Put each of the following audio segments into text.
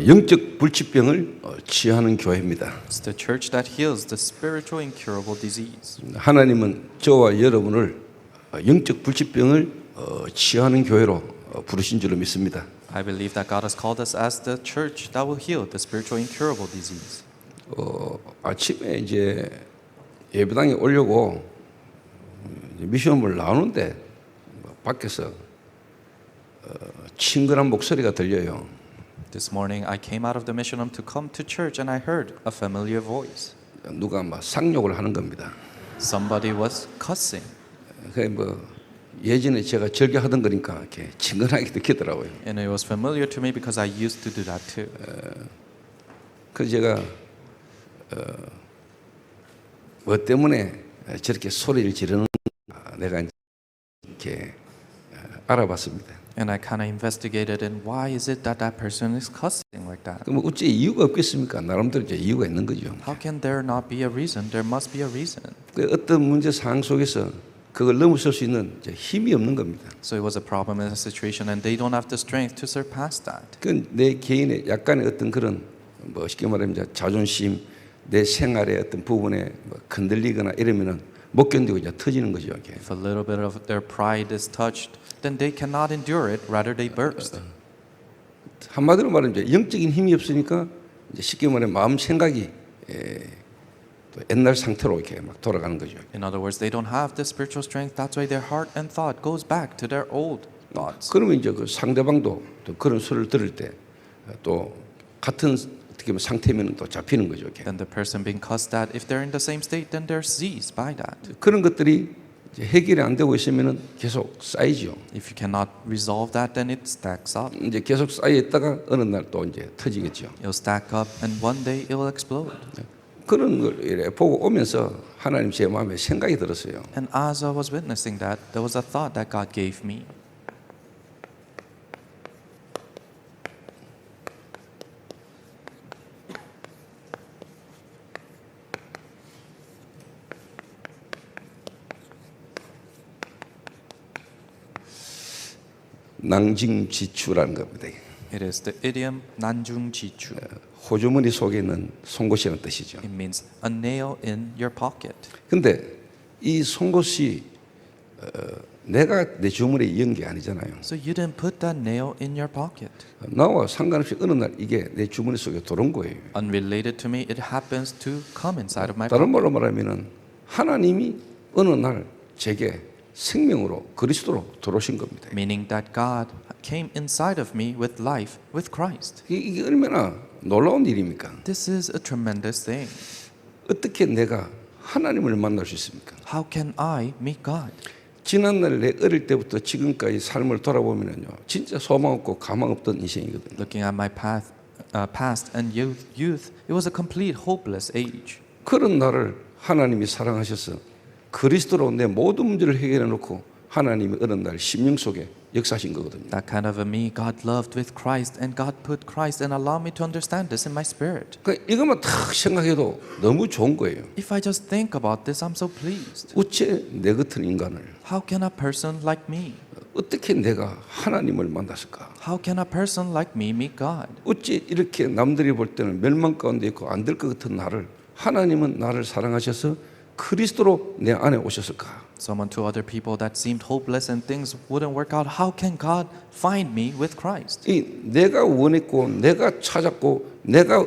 영적 불치병을 치유하는 교회입니다. It's the church that heals the spiritual incurable disease. 하나님은 저와 여러분을 영적 불치병을 치유하는 교회로 부르신 줄로 믿습니다. I believe that God has called us as the church that will heal the spiritual incurable disease. 아침에 이제 예배당에 오려고 미션을 나오는데 밖에서 친근한 목소리가 들려요. This morning I came out of the mission room to come to church and I heard a familiar voice. 누가 막 쌍욕을 하는 겁니다. Somebody was cussing. 그 뭐 예전에 제가 즐겨 하던 거니까 이렇게 친근하게 느끼더라고요. And it was familiar to me because I used to do that too. 그래서 제가 뭐 때문에 저렇게 소리를 지르는 내가 이렇게 알아봤습니다. And I kind of investigated and why is it that that person is cussing like that? 그럼 어째 이유가 없겠습니까? 나름대로 이제 이유가 있는 거죠. How can there not be a reason? There must be a reason. 그 어떤 문제 상황 속에서 그걸 넘어설 수 있는 이제 힘이 없는 겁니다. So it was a problem in a situation and they don't have the strength to surpass that. 그 내 개인의 약간의 어떤 그런 뭐 쉽게 말하면 이제 자존심, 내 생활의 어떤 부분에 뭐 건들리거나 이러면은 못 견디고 이제 터지는 거죠. 이렇게. If a little bit of their pride is touched, then they cannot endure it, rather they burst. 한마디로 말하면 이제 영적인 힘이 없으니까 이제 쉽게 말하면 마음 생각이 또 옛날 상태로 이렇게 막 돌아가는 거죠. In other words, they don't have the spiritual strength. That's why their heart and thought goes back to their old thoughts. 그러면 이제 그 상대방도 또 그런 소리를 들을 때 또 같은 어떻게 보면 상태면 또 잡히는 거죠. 이렇게. Then the person being cussed at, if they're in the same state, then they're seized by that. 그런 것들이 이제 해결이 안 되고 있으면은 계속 쌓이죠. If you cannot resolve that, then it stacks up. 이제 계속 쌓여 있다가 어느 날 또 이제 터지겠죠. It'll stack up, and one day it will explode. 그런 걸 이래 보고 오면서 하나님 제 마음에 생각이 들었어요. And as I was witnessing that, there was a thought that God gave me. 낭징지추라는 겁니다. It is the idiom 난중지추. 호주머니 속에 있는 송곳이라는 뜻이죠. It means a nail in your pocket. 근데 이 송곳이 내가 내 주머니에 이은 게 아니잖아요. So you didn't put that nail in your pocket. 나와 상관없이 어느 날 이게 내 주머니 속에 들어온 거예요. Unrelated to me, it happens to come inside of my 다른 pocket. 말로 말하면은 하나님이 어느 날 제게 생명으로 그리스도로 들어오신 겁니다. Meaning that God came inside of me with life, with Christ. 이게 얼마나 놀라운 일입니까? This is a tremendous thing. 어떻게 내가 하나님을 만날 수 있습니까? How can I meet God? 지난날 내 어릴 때부터 지금까지 삶을 돌아보면요, 진짜 소망 없고 가망 없던 인생이거든요. Looking at my past and youth, it was a complete hopeless age. 그런 나를 하나님이 사랑하셔서 그리스도로 내 모든 문제를 해결해 놓고 하나님이 어느 날 심령 속에 역사하신 거거든요. That kind of a me, God loved with Christ, and God put Christ and allowed me to understand this in my spirit. 그러니까 이것만 딱 생각해도 너무 좋은 거예요. If I just think about this, I'm so pleased. 어째 내 같은 인간을 How can a person like me? 어떻게 내가 하나님을 만났을까? How can a person like me meet God? 어째 이렇게 남들이 볼 때는 멸망 가운데 있고 안 될 것 같은 나를 하나님은 나를 사랑하셔서 그리스도로 내 안에 오셨을까? Someone to other people that seemed hopeless and things wouldn't work out. How can God find me with Christ? 이 내가 원했고 내가 찾았고 내가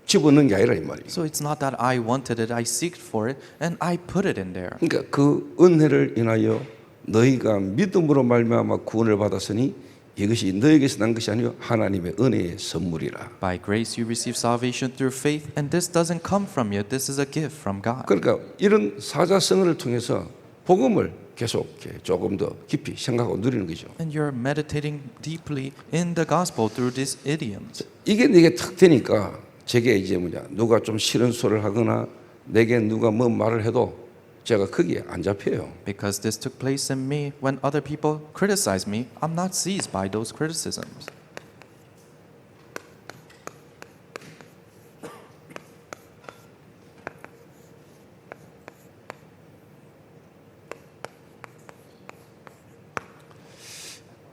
집어넣은 게 아니라 이 말이에요. So it's not that I wanted it, I seeked for it, and I put it in there. 그러니까 그 은혜를 인하여 너희가 믿음으로 말미암아 구원을 받았으니 이것이 너에게서 난 것이 아니요 하나님의 은혜의 선물이라. By grace you receive salvation through faith, and this doesn't come from you. This is a gift from God. 그러니까 이런 사자성어를 통해서 복음을 계속 이렇게 조금 더 깊이 생각하고 누리는 거죠. And you're meditating deeply in the gospel through these idioms. 이게 내게 탁 되니까 제게 이제 뭐냐 누가 좀 싫은 소리를 하거나 내게 누가 뭐 말을 해도 제가 거기에 안 잡혀요. Because this took place in me when other people criticize me, I'm not seized by those criticisms.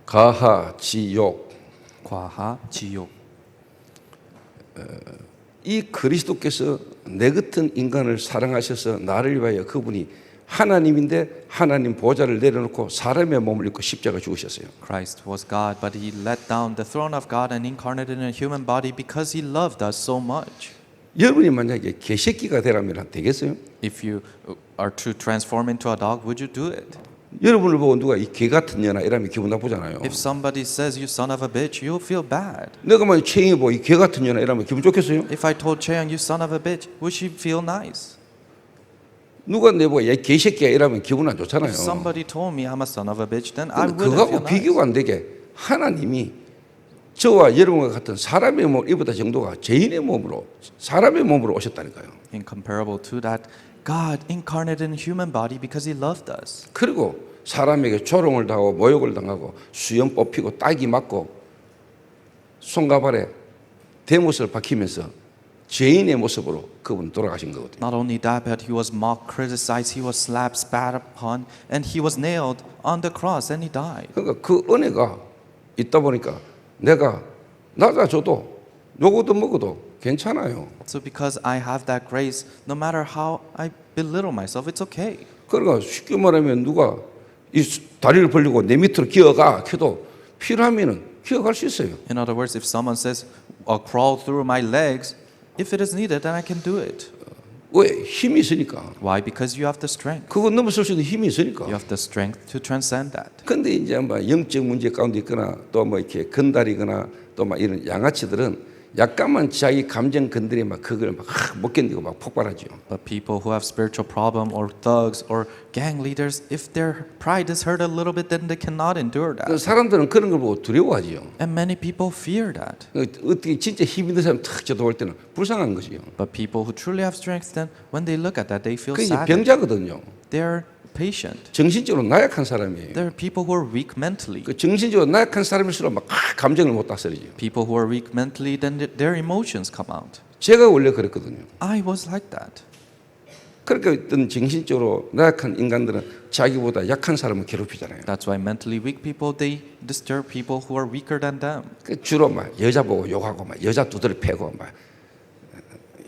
가하, 지욕, 과하 지옥. 이 그리스도께서 내 같은 인간을 사랑하셔서 나를 위하여 그분이 하나님인데 하나님 보좌를 내려놓고 사람의 몸을 입고 십자가 죽으셨어요. Christ was God, but he let down the throne of God and incarnated in a human body because he loved us so much. 여러분이 만약에 개새끼가 되라면 되겠어요? If you are to transform into a dog, would you do it? 여러분을 보고 누가 이 개 같은 년아 이러면 기분 나쁘잖아요. If somebody says you son of a bitch, you'll feel bad. 내가 만약 최영이 보고 이 개 같은 년아 이러면 기분 좋겠어요? If I told Chaeyoung you son of a bitch, would she feel nice? 누가 내보고 야 개새끼야 이러면 기분 안 좋잖아요. If somebody told me I'm a son of a bitch, then I 근데 wouldn't feel 그거하고 nice. 비교가 안 되게 하나님이 저와 여러분과 같은 사람의 몸을 입었다 정도가 죄인의 몸으로 사람의 몸으로 오셨다니까요. Incomparable to that, God incarnated in a human body because he loved us. 그리고 사람에게 조롱을 당하고 모욕을 당하고 수염 뽑히고 딱이 맞고 손가발에 대못을 박히면서 죄인의 모습으로 그분 돌아가신 거거든요. Not only that, but he was mocked, criticized, he was slapped, spat upon, and he was nailed on the cross and he died. 그러니까 그 은혜가 있다 보니까 내가 낮아져도 요거도 먹어도 괜찮아요. So because I have that grace, no matter how I belittle myself, it's okay. 그러니까 쉽게 말하면 누가 이 다리를 벌리고 내 밑으로 기어가 켜도 필요하면은 기어갈 수 있어요. In other words, if someone says, crawl through my legs, if it is needed, then I can do it. 왜? 힘이 있으니까. Why? Because you have the strength. 그거 넘어설 수 있는 힘이 있으니까. You have the strength to transcend that. 근데 이제 뭐 영적 문제 가운데 있거나 또 뭐 이렇게 건달이거나 또 막 이런 양아치들은 약간만 자기 감정 건드리면 막 그걸 막 못 견디고 막 폭발하죠. But people who have spiritual problem or thugs or gang leaders, if their pride is hurt a little bit, then they cannot endure 그 that. 사람들은 그런 걸 보고 두려워하지요. And many people fear that. 어떻게 진짜 힘 있는 사람 탁 쳐다볼 때는 불쌍한 것이요. But people who truly have strength, then when they look at that, they feel 그 이제 sad. 병자거든요. They're patient. 정신적으로 나약한 사람이에요. There are people who are weak mentally. 그 정신적으로 나약한 사람일수록 막 감정을 못 다스리죠. People who are weak mentally, then their emotions come out. 제가 원래 그랬거든요. I was like that. 그러니까 어떤 정신적으로 나약한 인간들은 자기보다 약한 사람을 괴롭히잖아요. That's why mentally weak people, they disturb people who are weaker than them. 그 주로 막 여자 보고 욕하고 막 여자 두드려 패고 막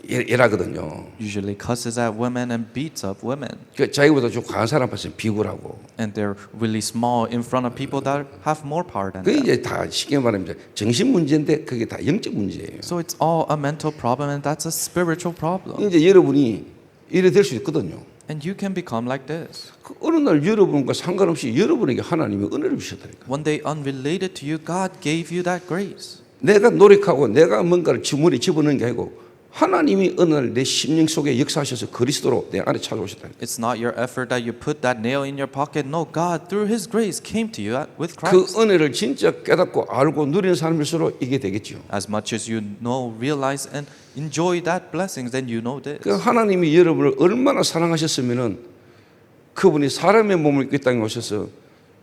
이러거든요. Usually cusses at women and beats up women. 그 자기보다 좀 강한 사람 앞에서 비굴하고. And they're really small in front of people that have more power than 그 them. 이제 다 쉽게 말하면 이제 정신 문제인데 그게 다 영적 문제예요. So it's all a mental problem and that's a spiritual problem. 이제 여러분이 이래 될 수 있거든요. And you can become like this. 그 어느 날 여러분과 상관없이 여러분에게 하나님이 은혜를 주셨다니까. One day unrelated to you, God gave you that grace. 내가 노력하고 내가 뭔가를 주머니에 집어넣는 게 아니고 하나님이 어느 날 내 심령 속에 역사하셔서 그리스도로 내 안에 찾아오셨다니까. It's not your effort that you put that nail in your pocket. No, God, through His grace, came to you with 그 Christ. 은혜를 진짜 깨닫고 알고 누리는 사람일수록 이게 되겠죠. As much as you know, realize, and enjoy that blessings, then you know this. 그 하나님이 여러분을 얼마나 사랑하셨으면은 그분이 사람의 몸을 입고 이 땅에 오셔서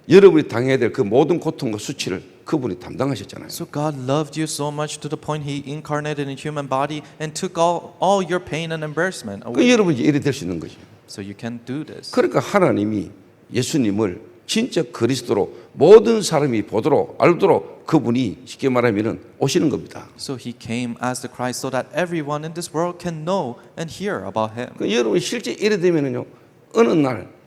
여러분이 당해야 될 그 모든 고통과 수치를 그분이 담당하셨잖아요. So God loved you so much to the point He incarnated in a human body and took all your pain and embarrassment 그 away. 여러분이 이래 될 수 있는 거죠. So you can do this. 그러니까 하나님이 예수님을 진짜 그리스도로 모든 사람이 보도록 알도록 그분이 쉽게 말하면은 오시는 겁니다. So He came as the Christ so that everyone in this world can know and hear about Him. 그 여러분이 실제 이래 되면은요 어느 날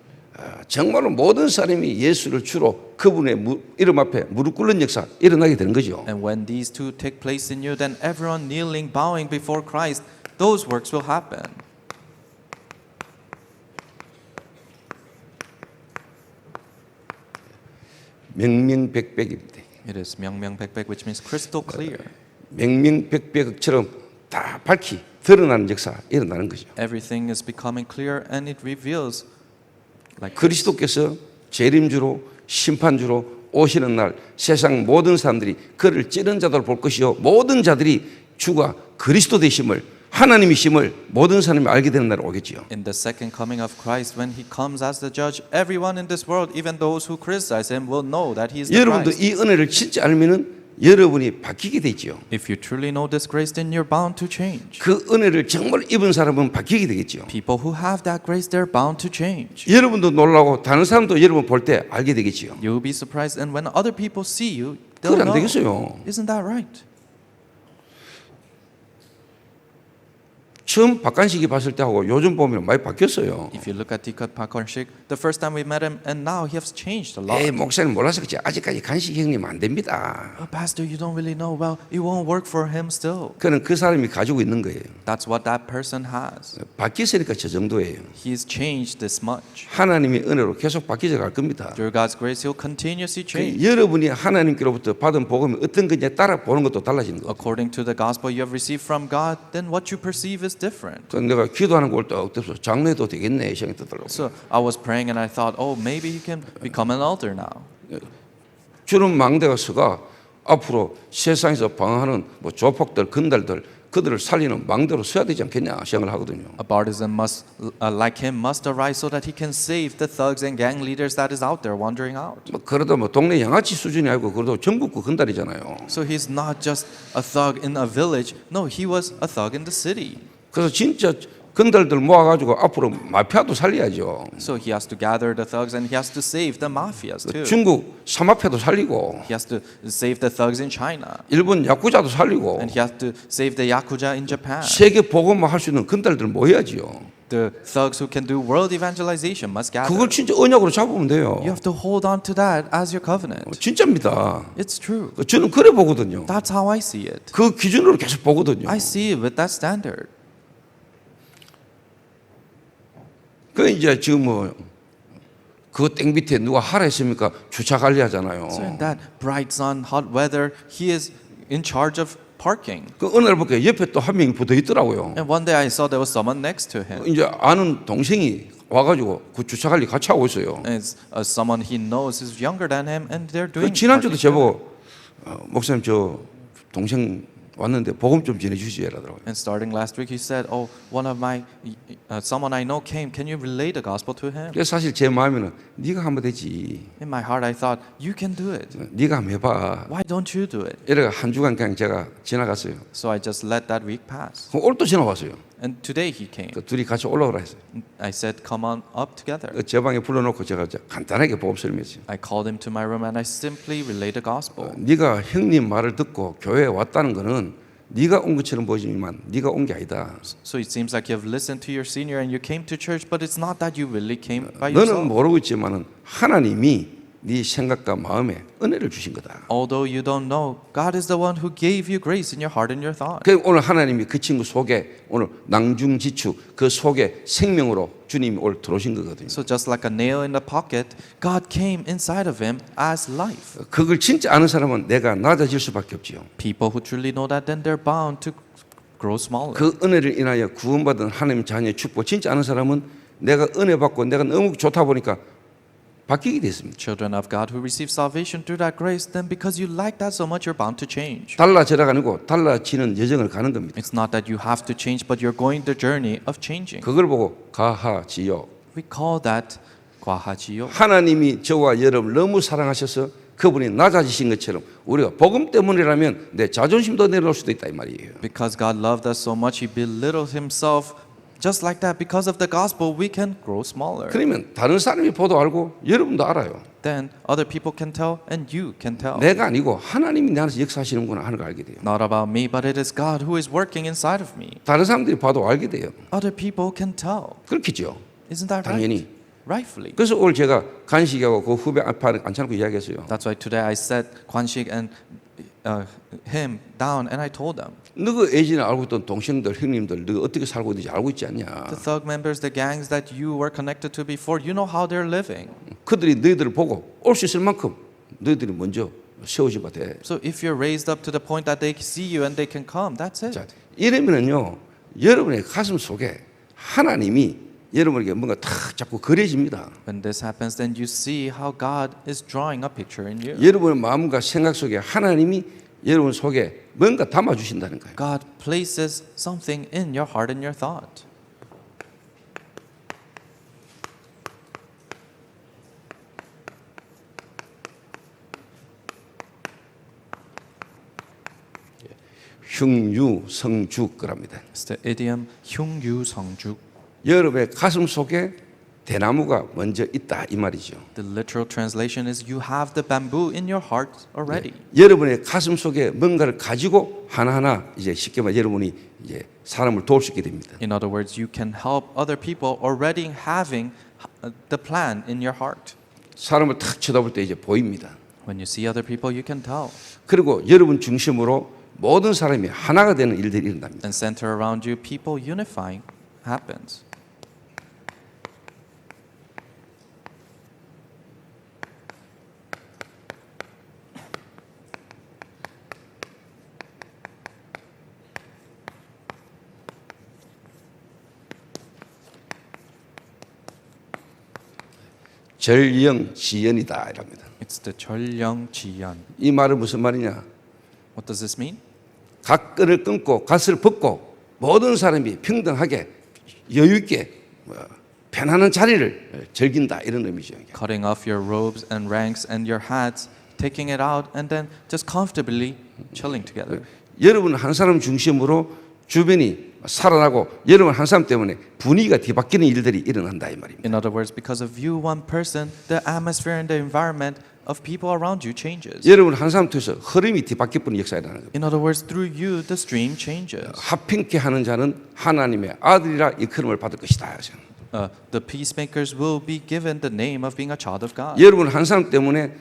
정말로 모든 사람이 예수를 주로 그분의 이름 앞에 무릎 꿇는 역사 일어나게 되는 거죠. And when these two take place in you, then everyone kneeling, bowing before Christ, those works will happen. 명명백백입니다. It is 명명백백, which means crystal clear. 명명백백처럼 다 밝히 드러나는 역사 일어나는 거죠. Everything is becoming clear and it reveals like 그리스도께서 재림주로 심판주로 오시는 날 세상 모든 사람들이 그를 찌른 자들 볼 것이요 모든 자들이 주가 그리스도 되심을 하나님이심을 모든 사람이 알게 되는 날 오겠지요. in the second coming of Christ, when He comes as the judge, everyone in this world, even those who criticize Him, will know that He is the 여러분도 Christ. 이 은혜를 진짜 알면은 여러분이 바뀌게 되죠. If you truly know this grace, then you're bound to change. 그 은혜를 정말 입은 사람은 바뀌게 되겠죠. People who have that grace, they're bound to change. 여러분도 놀라고 다른 사람도 여러분 볼 때 알게 되겠지요. You'll be surprised, and when other people see you, 그건 they'll 안 know. 되겠어요. Isn't that right? 처음 박관식이 봤을 때하고 요즘 보면 많이 바뀌었어요. If you look at Deepak Pakorshik, the first time we met him and now he has changed a lot. 에이, 목사님 몰라서 그렇지 아직까지 간식 형님 안 됩니다. Oh, Pastor, you don't really know. Well, it won't work for him still. 그는 그 사람이 가지고 있는 거예요. That's what that person has. 바뀌었으니까 저 정도예요. He's changed this much. 하나님의 은혜로 계속 바뀌어 갈 겁니다. Through God's grace, he'll continuously change. 여러분이 하나님께로부터 받은 복음이 어떤 건지 따라 보는 것도 달라지는 거예요. According to the gospel you have received from God, then what you perceive is different. 그 내가 기도하는 걸 또 어때서 장로도 되겠네 생각이 들더라고요. So I was praying and I thought, oh, maybe he can become an elder now. 주는 망대가 서가 앞으로 세상에서 방황하는 뭐 조폭들, 건달들 그들을 살리는 망대로 서야 되지 않겠냐 생각을 하거든요. A partisan must, like him, must arise so that he can save the thugs and gang leaders that is out there wandering out. 뭐 그러다 뭐 동네 양아치 수준이 아니고 그래도 전국구 건달이잖아요. So he's not just a thug in a village. No, he was a thug in the city. 그래서 진짜 건달들 모아가지고 앞으로 마피아도 살려야죠. So he has to gather the thugs and he has to save the mafias too. 중국 사마피아도 살리고 He has to save the thugs in China. 일본 야쿠자도 살리고 And he has to save the Yakuza in Japan. 세계 복음화 할 수 있는 건달들 모여야지요. The thugs who can do world evangelization must gather. 그걸 진짜 언약으로 잡으면 돼요. You have to hold on to that as your covenant. 진짜입니다. It's true. 저는 그래 보거든요. That's how I see it. 그 기준으로 계속 보거든요. I see it with that standard. 그 이제 지금 그 땡 밑에 누가 하라 했습니까? 주차 관리하잖아요. So in that bright sun, hot weather, he is in charge of parking. 그 어느 날 보니까 옆에 또 한 명이 붙어 있더라고요. And one day I saw there was someone next to him. 이제 아는 동생이 와가지고 그 주차 관리 같이 하고 있어요. And it's someone he knows is younger than him, and they're 그 doing. 지난주도 parking together. 저보고 목사님 저 동생 왔는데 복음 좀 전해주시지 이러더라고요. And starting last week, he said, "Oh, one of my, someone I know came. Can you relay the gospel to him?" 그래서 사실 제 마음에는 네가 하면 되지. In my heart, I thought, "You can do it. 네가 한번 해봐. Why don't you do it?" 이래가 한 주간 그냥 제가 지나갔어요. So I just let that week pass. 그럼 오늘 또 지나왔어요. And today he came. 그 둘이 같이 올라오라 했어요. I said, "Come on up together." 그 제 방에 불러놓고 제가 간단하게 복음 설명했어요. I called him to my room and I simply relayed the gospel. 네가 형님 말을 듣고 교회에 왔다는 거는 네가 온 것처럼 보이지만 네가 온 게 아니다. So it seems like you have listened to your senior and you came to church, but it's not that you really came by 너는 yourself. 모르고 있지만은 하나님이 네 생각과 마음에 은혜를 주신 거다. Although you don't know, God is the one who gave you grace in your heart and your thought. 그 오늘 하나님이 그 친구 속에 오늘 낭중지추 그 속에 생명으로 주님이 오늘 들어오신 거거든요. So just like a nail in the pocket, God came inside of him as life. 그걸 진짜 아는 사람은 내가 낮아질 수밖에 없지요. People who truly know that, then they're bound to grow smaller. 그 은혜를 인하여 구원받은 하나님 자녀의 축복 진짜 아는 사람은 내가 은혜 받고 내가 너무 좋다 보니까 바뀌게 됐습니다. Children of God who receive salvation through that grace, then because you like that so much, you're bound to change. 달라져라가 아니고 달라지는 여정을 가는 겁니다. It's not that you have to change, but you're going the journey of changing. 그걸 보고 가하지요. We call that 과하지요. 하나님이 저와 여러분을 너무 사랑하셔서 그분이 낮아지신 것처럼 우리가 복음 때문이라면 내 자존심도 내려올 수도 있다 이 말이에요. Because God loved us so much, He belittled Himself. Just like that, because of the gospel, we can grow smaller. 그러면 다른 사람이 보도 알고 여러분도 알아요. Then other people can tell, and you can tell. 내가 아니고 하나님이 내 안에서 역사하시는구나 하는 걸 알게 돼요. Not about me, but it is God who is working inside of me. 다른 사람들이 봐도 알게 돼요. Other people can tell. 그렇겠죠. Isn't that 당연히. right? Rightfully. 그래서 오늘 제가 간식하고 그 후배 앞에 앉혀놓고 이야기했어요. That's why today I sat Kwanshik and him down, and I told them, 너그 예전에 알고 있던 동생들, 형님들, 너 어떻게 살고 있는지 알고 있지 않냐? the thug members, the gangs that you were connected to before, you know how they're living. 그들이 너희들을 보고 올 수 있을 만큼 너희들이 먼저 세워지가 돼. So if you're raised up to the point that they see you and they can come, that's it. 자, 이러면은요, 여러분의 가슴 속에 하나님이 여러분에게 뭔가 탁 자꾸 그려집니다. When this happens, then you see how God is drawing a picture in you. 여러분의 마음과 생각 속에 하나님이 여러분 속에 뭔가 담아 주신다는 거예요. God places something in your heart and your thought. 흉유성죽 그럽니다. It's the idiom 흉유성죽. 여러분의 가슴 속에 대나무가 먼저 있다 이 말이죠. The literal translation is you have the bamboo in your heart already. 여러분의 가슴 속에 뭔가를 가지고 하나하나 이제 쉽게 말해 여러분이 이제 사람을 도울 수 있게 됩니다. In other words, you can help other people already having the plan in your heart. 사람을 탁 쳐다볼 때 이제 보입니다. When you see other people, you can tell. 그리고 여러분 중심으로 모든 사람이 하나가 되는 일들이 일어납니다. And center around you, people unifying happens. 절영지연이다 이랍니다. It's the 절영지연. 이 말은 무슨 말이냐? What does this mean? 각 끈을 끊고 갓을 벗고 모든 사람이 평등하게 여유 있게 편안한 자리를 즐긴다 이런 의미죠. Cutting off your robes and ranks and your hats, taking it out, and then just comfortably chilling together. 여러분 한 사람 중심으로 주변이 살아나고 여러분 한 사람 때문에 분위기가 뒤바뀌는 일들이 일어난다 이 말입니다. In other words, because of you, one person, the atmosphere and the environment of people around you changes. 여러분 한 사람 통해서 흐름이 뒤바뀌는 역사가 일어나는 겁니다. In other words, through you, the stream changes. 합평케 하는 자는 하나님의 아들이라 일컬음을 받을 것이다. The peacemakers will be given the name of being a child of God. 여러분 한 사람 때문에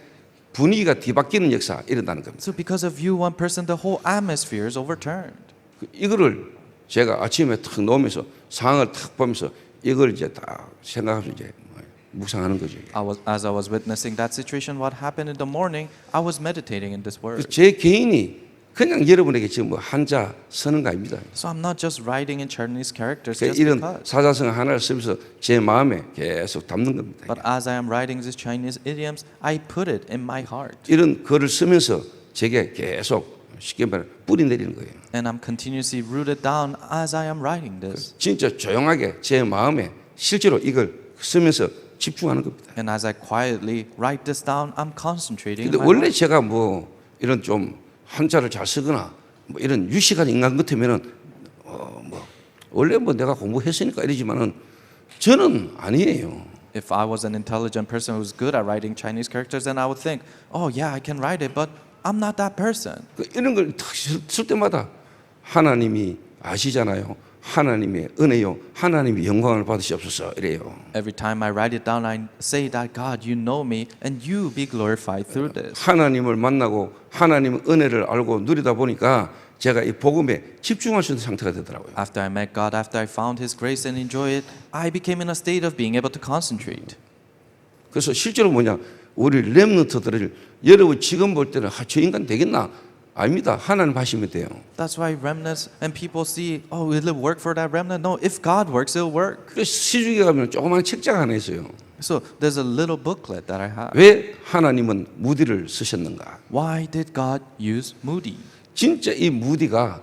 분위기가 뒤바뀌는 역사가 일어나는 겁니다. So because of you, one person, the whole atmosphere is overturned. 이거를 제가 아침에 탁 놓으면서 상황을 탁 보면서 이걸 이제 딱 생각하면서 이제 묵상하는 거죠. As I was witnessing that situation, what happened in the morning, I was meditating in this word. 제 개인이 그냥 여러분에게 지금 뭐 한자 쓰는 거 아닙니다. So I'm not just writing in Chinese characters 그러니까 just 이런 because. 사자성 하나를 쓰면서 제 마음에 계속 담는 겁니다. But as I am writing these Chinese idioms, I put it in my heart. 이런 글을 쓰면서 제게 계속 쉽게 말해 뿌리 내리는 거예요. And I'm continuously rooted down as I am writing this. 진짜 조용하게 제 마음에 실제로 이걸 쓰면서 집중하는 겁니다. And as I quietly write this down, I'm concentrating. 근데 in my 원래 heart. 제가 뭐 이런 좀 한자를 잘 쓰거나 뭐 이런 유식한 인간 같으면은 뭐 원래 뭐 내가 공부했으니까 이러지만은 저는 아니에요. If I was an intelligent person who's good at writing Chinese characters, then I would think, oh yeah, I can write it, but I'm not that person. 이런 걸 쓸 때마다 하나님이 아시잖아요. 하나님의 은혜요. 하나님이 영광을 받으시옵소서 이래요. Every time I write it down, I say that God, you know me, and you be glorified through this. 하나님을 만나고 하나님의 은혜를 알고 누리다 보니까 제가 이 복음에 집중할 수 있는 상태가 되더라고요. After I met God, after I found His grace and enjoy it, I became in a state of being able to concentrate. 그래서 실제로 뭐냐? 우리 렘넌트들을 여러분 지금 볼 때는 저 인간 되겠나? 아닙니다. 하나님 하시면 돼요. That's why remnants and people see, oh, will it work for that remnant? No, if God works, it'll work. 그래서 시중에 가면 조그만 책자가 하나 있어요. So there's a little booklet that I have. 왜 하나님은 무디를 쓰셨는가? Why did God use Moody? 진짜 이 무디가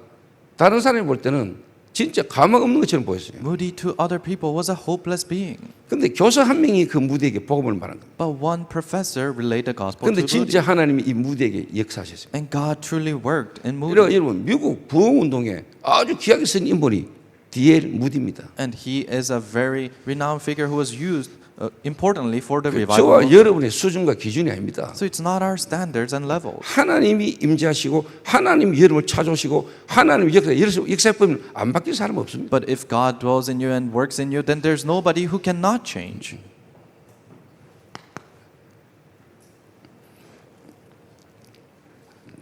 다른 사람이 볼 때는 진짜 가망 없는 것처럼 보였어요. Moody to other people was a hopeless being. 근데 교사 한 명이 그 무디에게 복음을 말한 겁니다. But one professor relayed the gospel 근데 to Moody. 진짜 하나님이 이 무디에게 역사하셨어요. And God truly worked in 그러니까 Moody. 여러분 미국 부흥운동에 아주 귀하게 쓴 인물이 D.L. 무디입니다. And he is a very renowned figure who was used importantly for the revival. 저와 movement. 여러분의 수준과 기준이 아닙니다. So it's not our standards and levels. 하나님이 임재하시고 하나님이 여러분을 찾아오시고 하나님이 역사에 보면 안 바뀔 사람 없습니다. But if God dwells in you and works in you, then there's nobody who cannot change.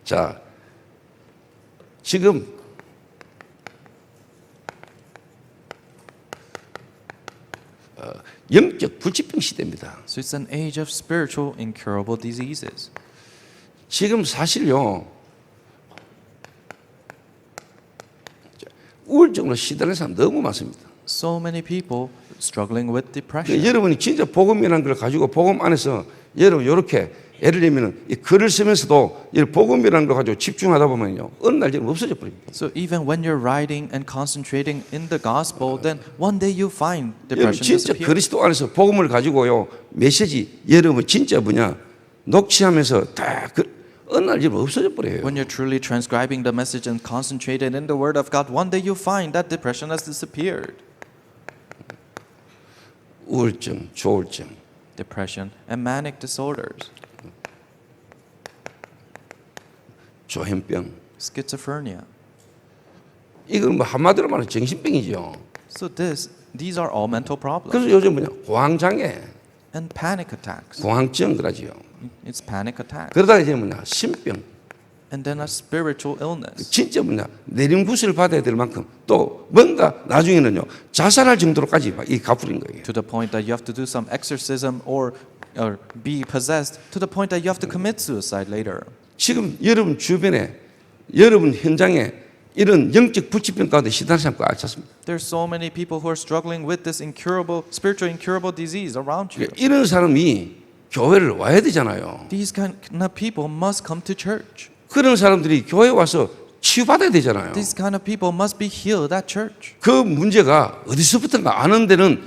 자, 지금 영적 불치병 시대입니다. So it's an age of spiritual incurable diseases. 지금 사실요 우울증으로 시달리는 사람 너무 많습니다. So many people struggling with depression. 여러분이 진짜 복음이라는 걸 가지고 복음 안에서 여러분 이렇게 예를 들면은 이 글을 쓰면서도 이 복음이라는 걸 가지고 집중하다 보면요 어느 날 여러분 없어져 버립니다. So even when you're writing and concentrating in the gospel, then one day you find 여러분 depression 진짜 disappear. 그리스도 안에서 복음을 가지고요 메시지 여러분 진짜 뭐냐 녹취하면서 다 어느 날 지금 없어져 버려요. When you're truly transcribing the message and concentrated in the Word of God, one day you find that depression has disappeared. 우울증, 조울증, Depression and manic disorders, 조현병. schizophrenia. 이건 뭐 한마디로 말하면 정신병이죠. So these are all mental problems. 그래서 요즘 뭐냐 공황장애, And panic attacks. 공황증 그러지요. It's panic attacks. 그러다가 이제 뭐냐 신병. And then a spiritual illness. 진짜 뭐냐 내림굿을 받아야 될 만큼 또 뭔가 나중에는요 자살할 정도로까지 이 가풀인 거예요. To the point that you have to do some exorcism or be possessed to the point that you have to commit suicide later. 지금 여러분 주변에 여러분 현장에 이런 영적 불치병 가운데 시달리는 사람 꽉 찼습니다. There's so many people who are struggling with this spiritual incurable disease around you. 이런 사람이 교회를 와야 되잖아요. These kind of people must come to church. 그런 사람들이 교회 와서 치유받아야 되잖아요. These kind of people must be healed at church. 그 문제가 어디서부터인가 아는 데는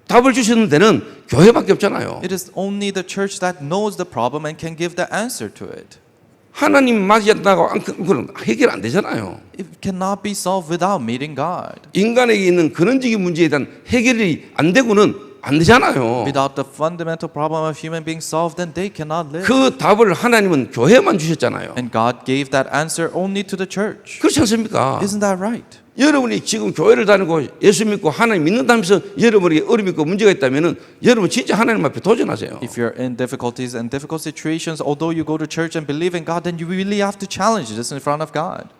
답을 주시는 데는 교회밖에 없잖아요. It is only the church that knows the problem and can give the answer to it. 하나님 맞이한다고 그건 해결 안 되잖아요. It cannot be solved without meeting God. 인간에게 있는 근원적인 문제에 대한 해결이 안 되고는 안 되잖아요. Without the fundamental problem of human beings solved, then they cannot live. 그 답을 하나님은 교회만 주셨잖아요. And God gave that answer only to the church. 그렇지 않습니까? Isn't that right? 여러분이 지금 교회를 다니고 예수 믿고 하나님 믿는다면서 여러분에게 어려움이 있고 문제가 있다면은 여러분 진짜 하나님 앞에 도전하세요. If you're in difficulties and difficult situations, although you go to church and believe in God, then you really have to challenge this in front of God.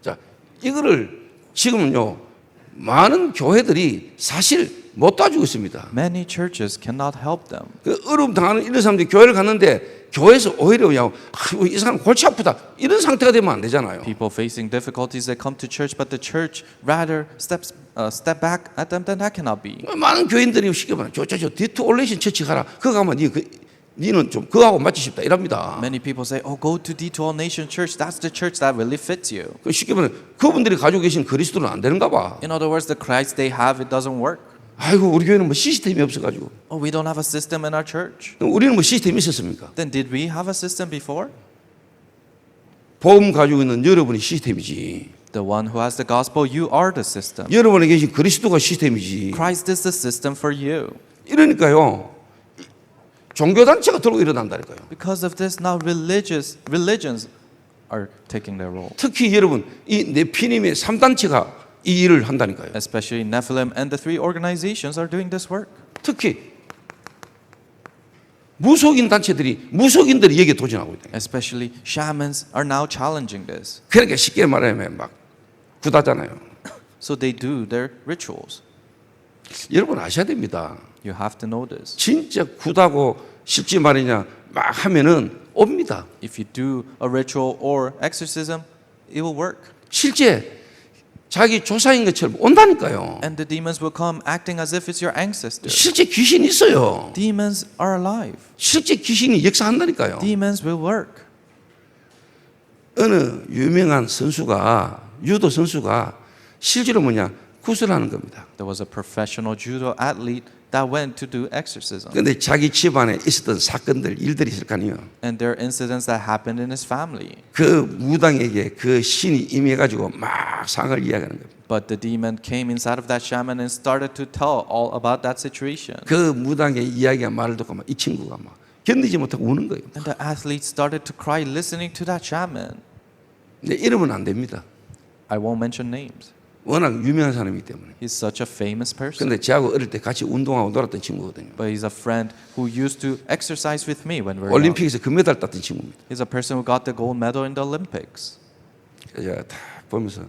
자, 이거를 지금은요 많은 교회들이 사실 못 도와주고 있습니다. Many churches cannot help them. 그 어려움 당하는 이런 사람들이 교회를 갔는데 교회에서 오히려 그냥 이 사람 골치 아프다 이런 상태가 되면 안 되잖아요. People facing difficulties that come to church, but the church rather step back at them, then that cannot be. 많은 교인들이 쉽게 말하면 저 디토올레이션 처치 가라. 그거 가면 니는 좀 그거하고 맞지 싶다 이랍니다. Many people say, "Oh, go to Detour Nation Church. That's the church that really fits you." 쉽게 말하면 그분들이 가지고 계신 그리스도는 안 되는가 봐. In other words, the Christ they have, it doesn't work. 아이고 우리 교회는 뭐 시스템이 없어가지고. Oh, we don't have a system in our church. 그럼 우리는 뭐 시스템이 있었습니까? Then did we have a system before? 복음 가지고 있는 여러분이 시스템이지. The one who has the gospel, you are the system. 여러분에 계신 그리스도가 시스템이지. Christ is the system for you. 이러니까요. 종교단체가 들고 일어난다니까요. Because of this, now religions are taking their role. 특히 여러분 이 네피림의 3단체가 이 일을 한다니까요. Especially Nephilim and the three organizations are doing this work. 특히 무속인 단체들이 무속인들이 여기에 도전하고 있다. Especially shamans are now challenging this. 그러니까 쉽게 말하면 막 구다잖아요. So they do their rituals. 여러분 아셔야 됩니다. You have to know this. 진짜 구다고 쉽지 말이냐 막 하면은 옵니다. If you do a ritual or exorcism, it will work. 실제 자기 조사인 것처럼 온다니까요. And the demons will come acting as if it's your ancestor. 실제 귀신이 있어요. Demons are alive. 실제 귀신이 역사한다니까요. Demons will work. 어느 유명한 선수가 유도 선수가 실제로 뭐냐 구슬하는 겁니다. There was a professional judo athlete that went to do exorcism. 그런데 자기 집안에 있었던 사건들 일들이 있을 거 아니에요. And there are incidents that happened in his family. 그 무당에게 그 신이 임해가지고 막 상을 이야기하는 겁니다. But the demon came inside of that shaman and started to tell all about that situation. 그 무당의 이야기와 말을 듣고 막 이 친구가 막 견디지 못하고 우는 거예요. And the athlete started to cry listening to that shaman. 근데 이러면 안 됩니다. I won't mention names. 워낙 유명한 사람이기 때문에. He's such a famous person. 근데 저하고 어릴 때 같이 운동하고 놀았던 친구거든요. But he's a friend who used to exercise with me when we were young. 올림픽에서 금메달 땄던 친구입니다. He's a person who got the gold medal in the Olympics. 제가 다 보면서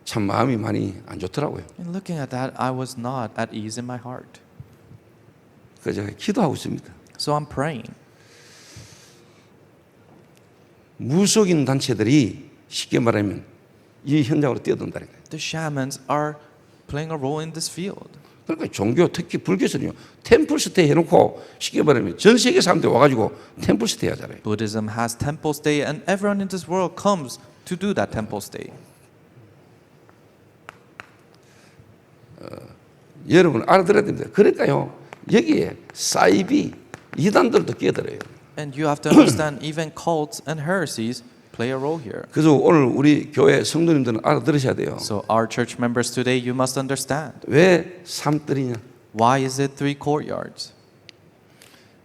참 마음이 많이 안 좋더라고요. And looking at that, I was not at ease in my heart. 그래서 제가 기도하고 있습니다. So I'm praying. 무속인 단체들이 쉽게 말하면 이 현장으로 뛰어든다니까요. The shamans are playing a role in this field. 그러니까 종교 특히 불교에서는요 템플 스테이 해놓고 쉽게 말하면 전 세계 사람들이 와가지고 템플 스테이 하잖아요. Buddhism has temple stay and everyone in this world comes to do that temple stay. 여러분 알아들어야 됩니다. 그러니까요 여기에 사이비 이단들도 끼어들어요. And you have to understand even cults and heresies play a role here. 그래서 오늘 우리 교회 성도님들은 알아들으셔야 돼요. So our church members today, you must understand. 왜 삼뜰이냐? Why is it 3 courtyards?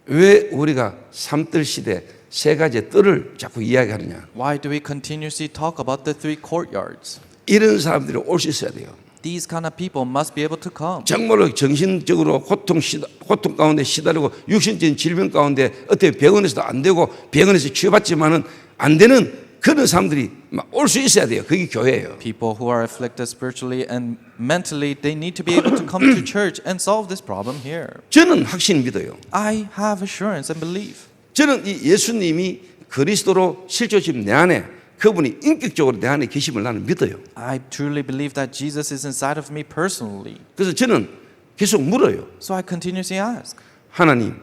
왜 우리가 삼뜰 시대 세 가지의 뜰을 자꾸 이야기하느냐? Why do we continuously talk about the 3 courtyards? 이런 사람들이 올 수 있어야 돼요. These kind of people must be able to come. 정말로 정신적으로 고통 가운데 시달리고 육신적인 질병 가운데 어떻게 병원에서도 안 되고 병원에서 치료받지만은 안 되는 그런 사람들이 올 수 있어야 돼요. 그게 교회예요. People who are afflicted spiritually and mentally, they need to be able to come to church and solve this problem here. 저는 확신 믿어요. I have assurance and belief. 저는 이 예수님이 그리스도로 실제 지금 내 안에 그분이 인격적으로 내 안에 계심을 나는 믿어요. I truly believe that Jesus is inside of me personally. 그래서 저는 계속 물어요. So I continuously ask, 하나님,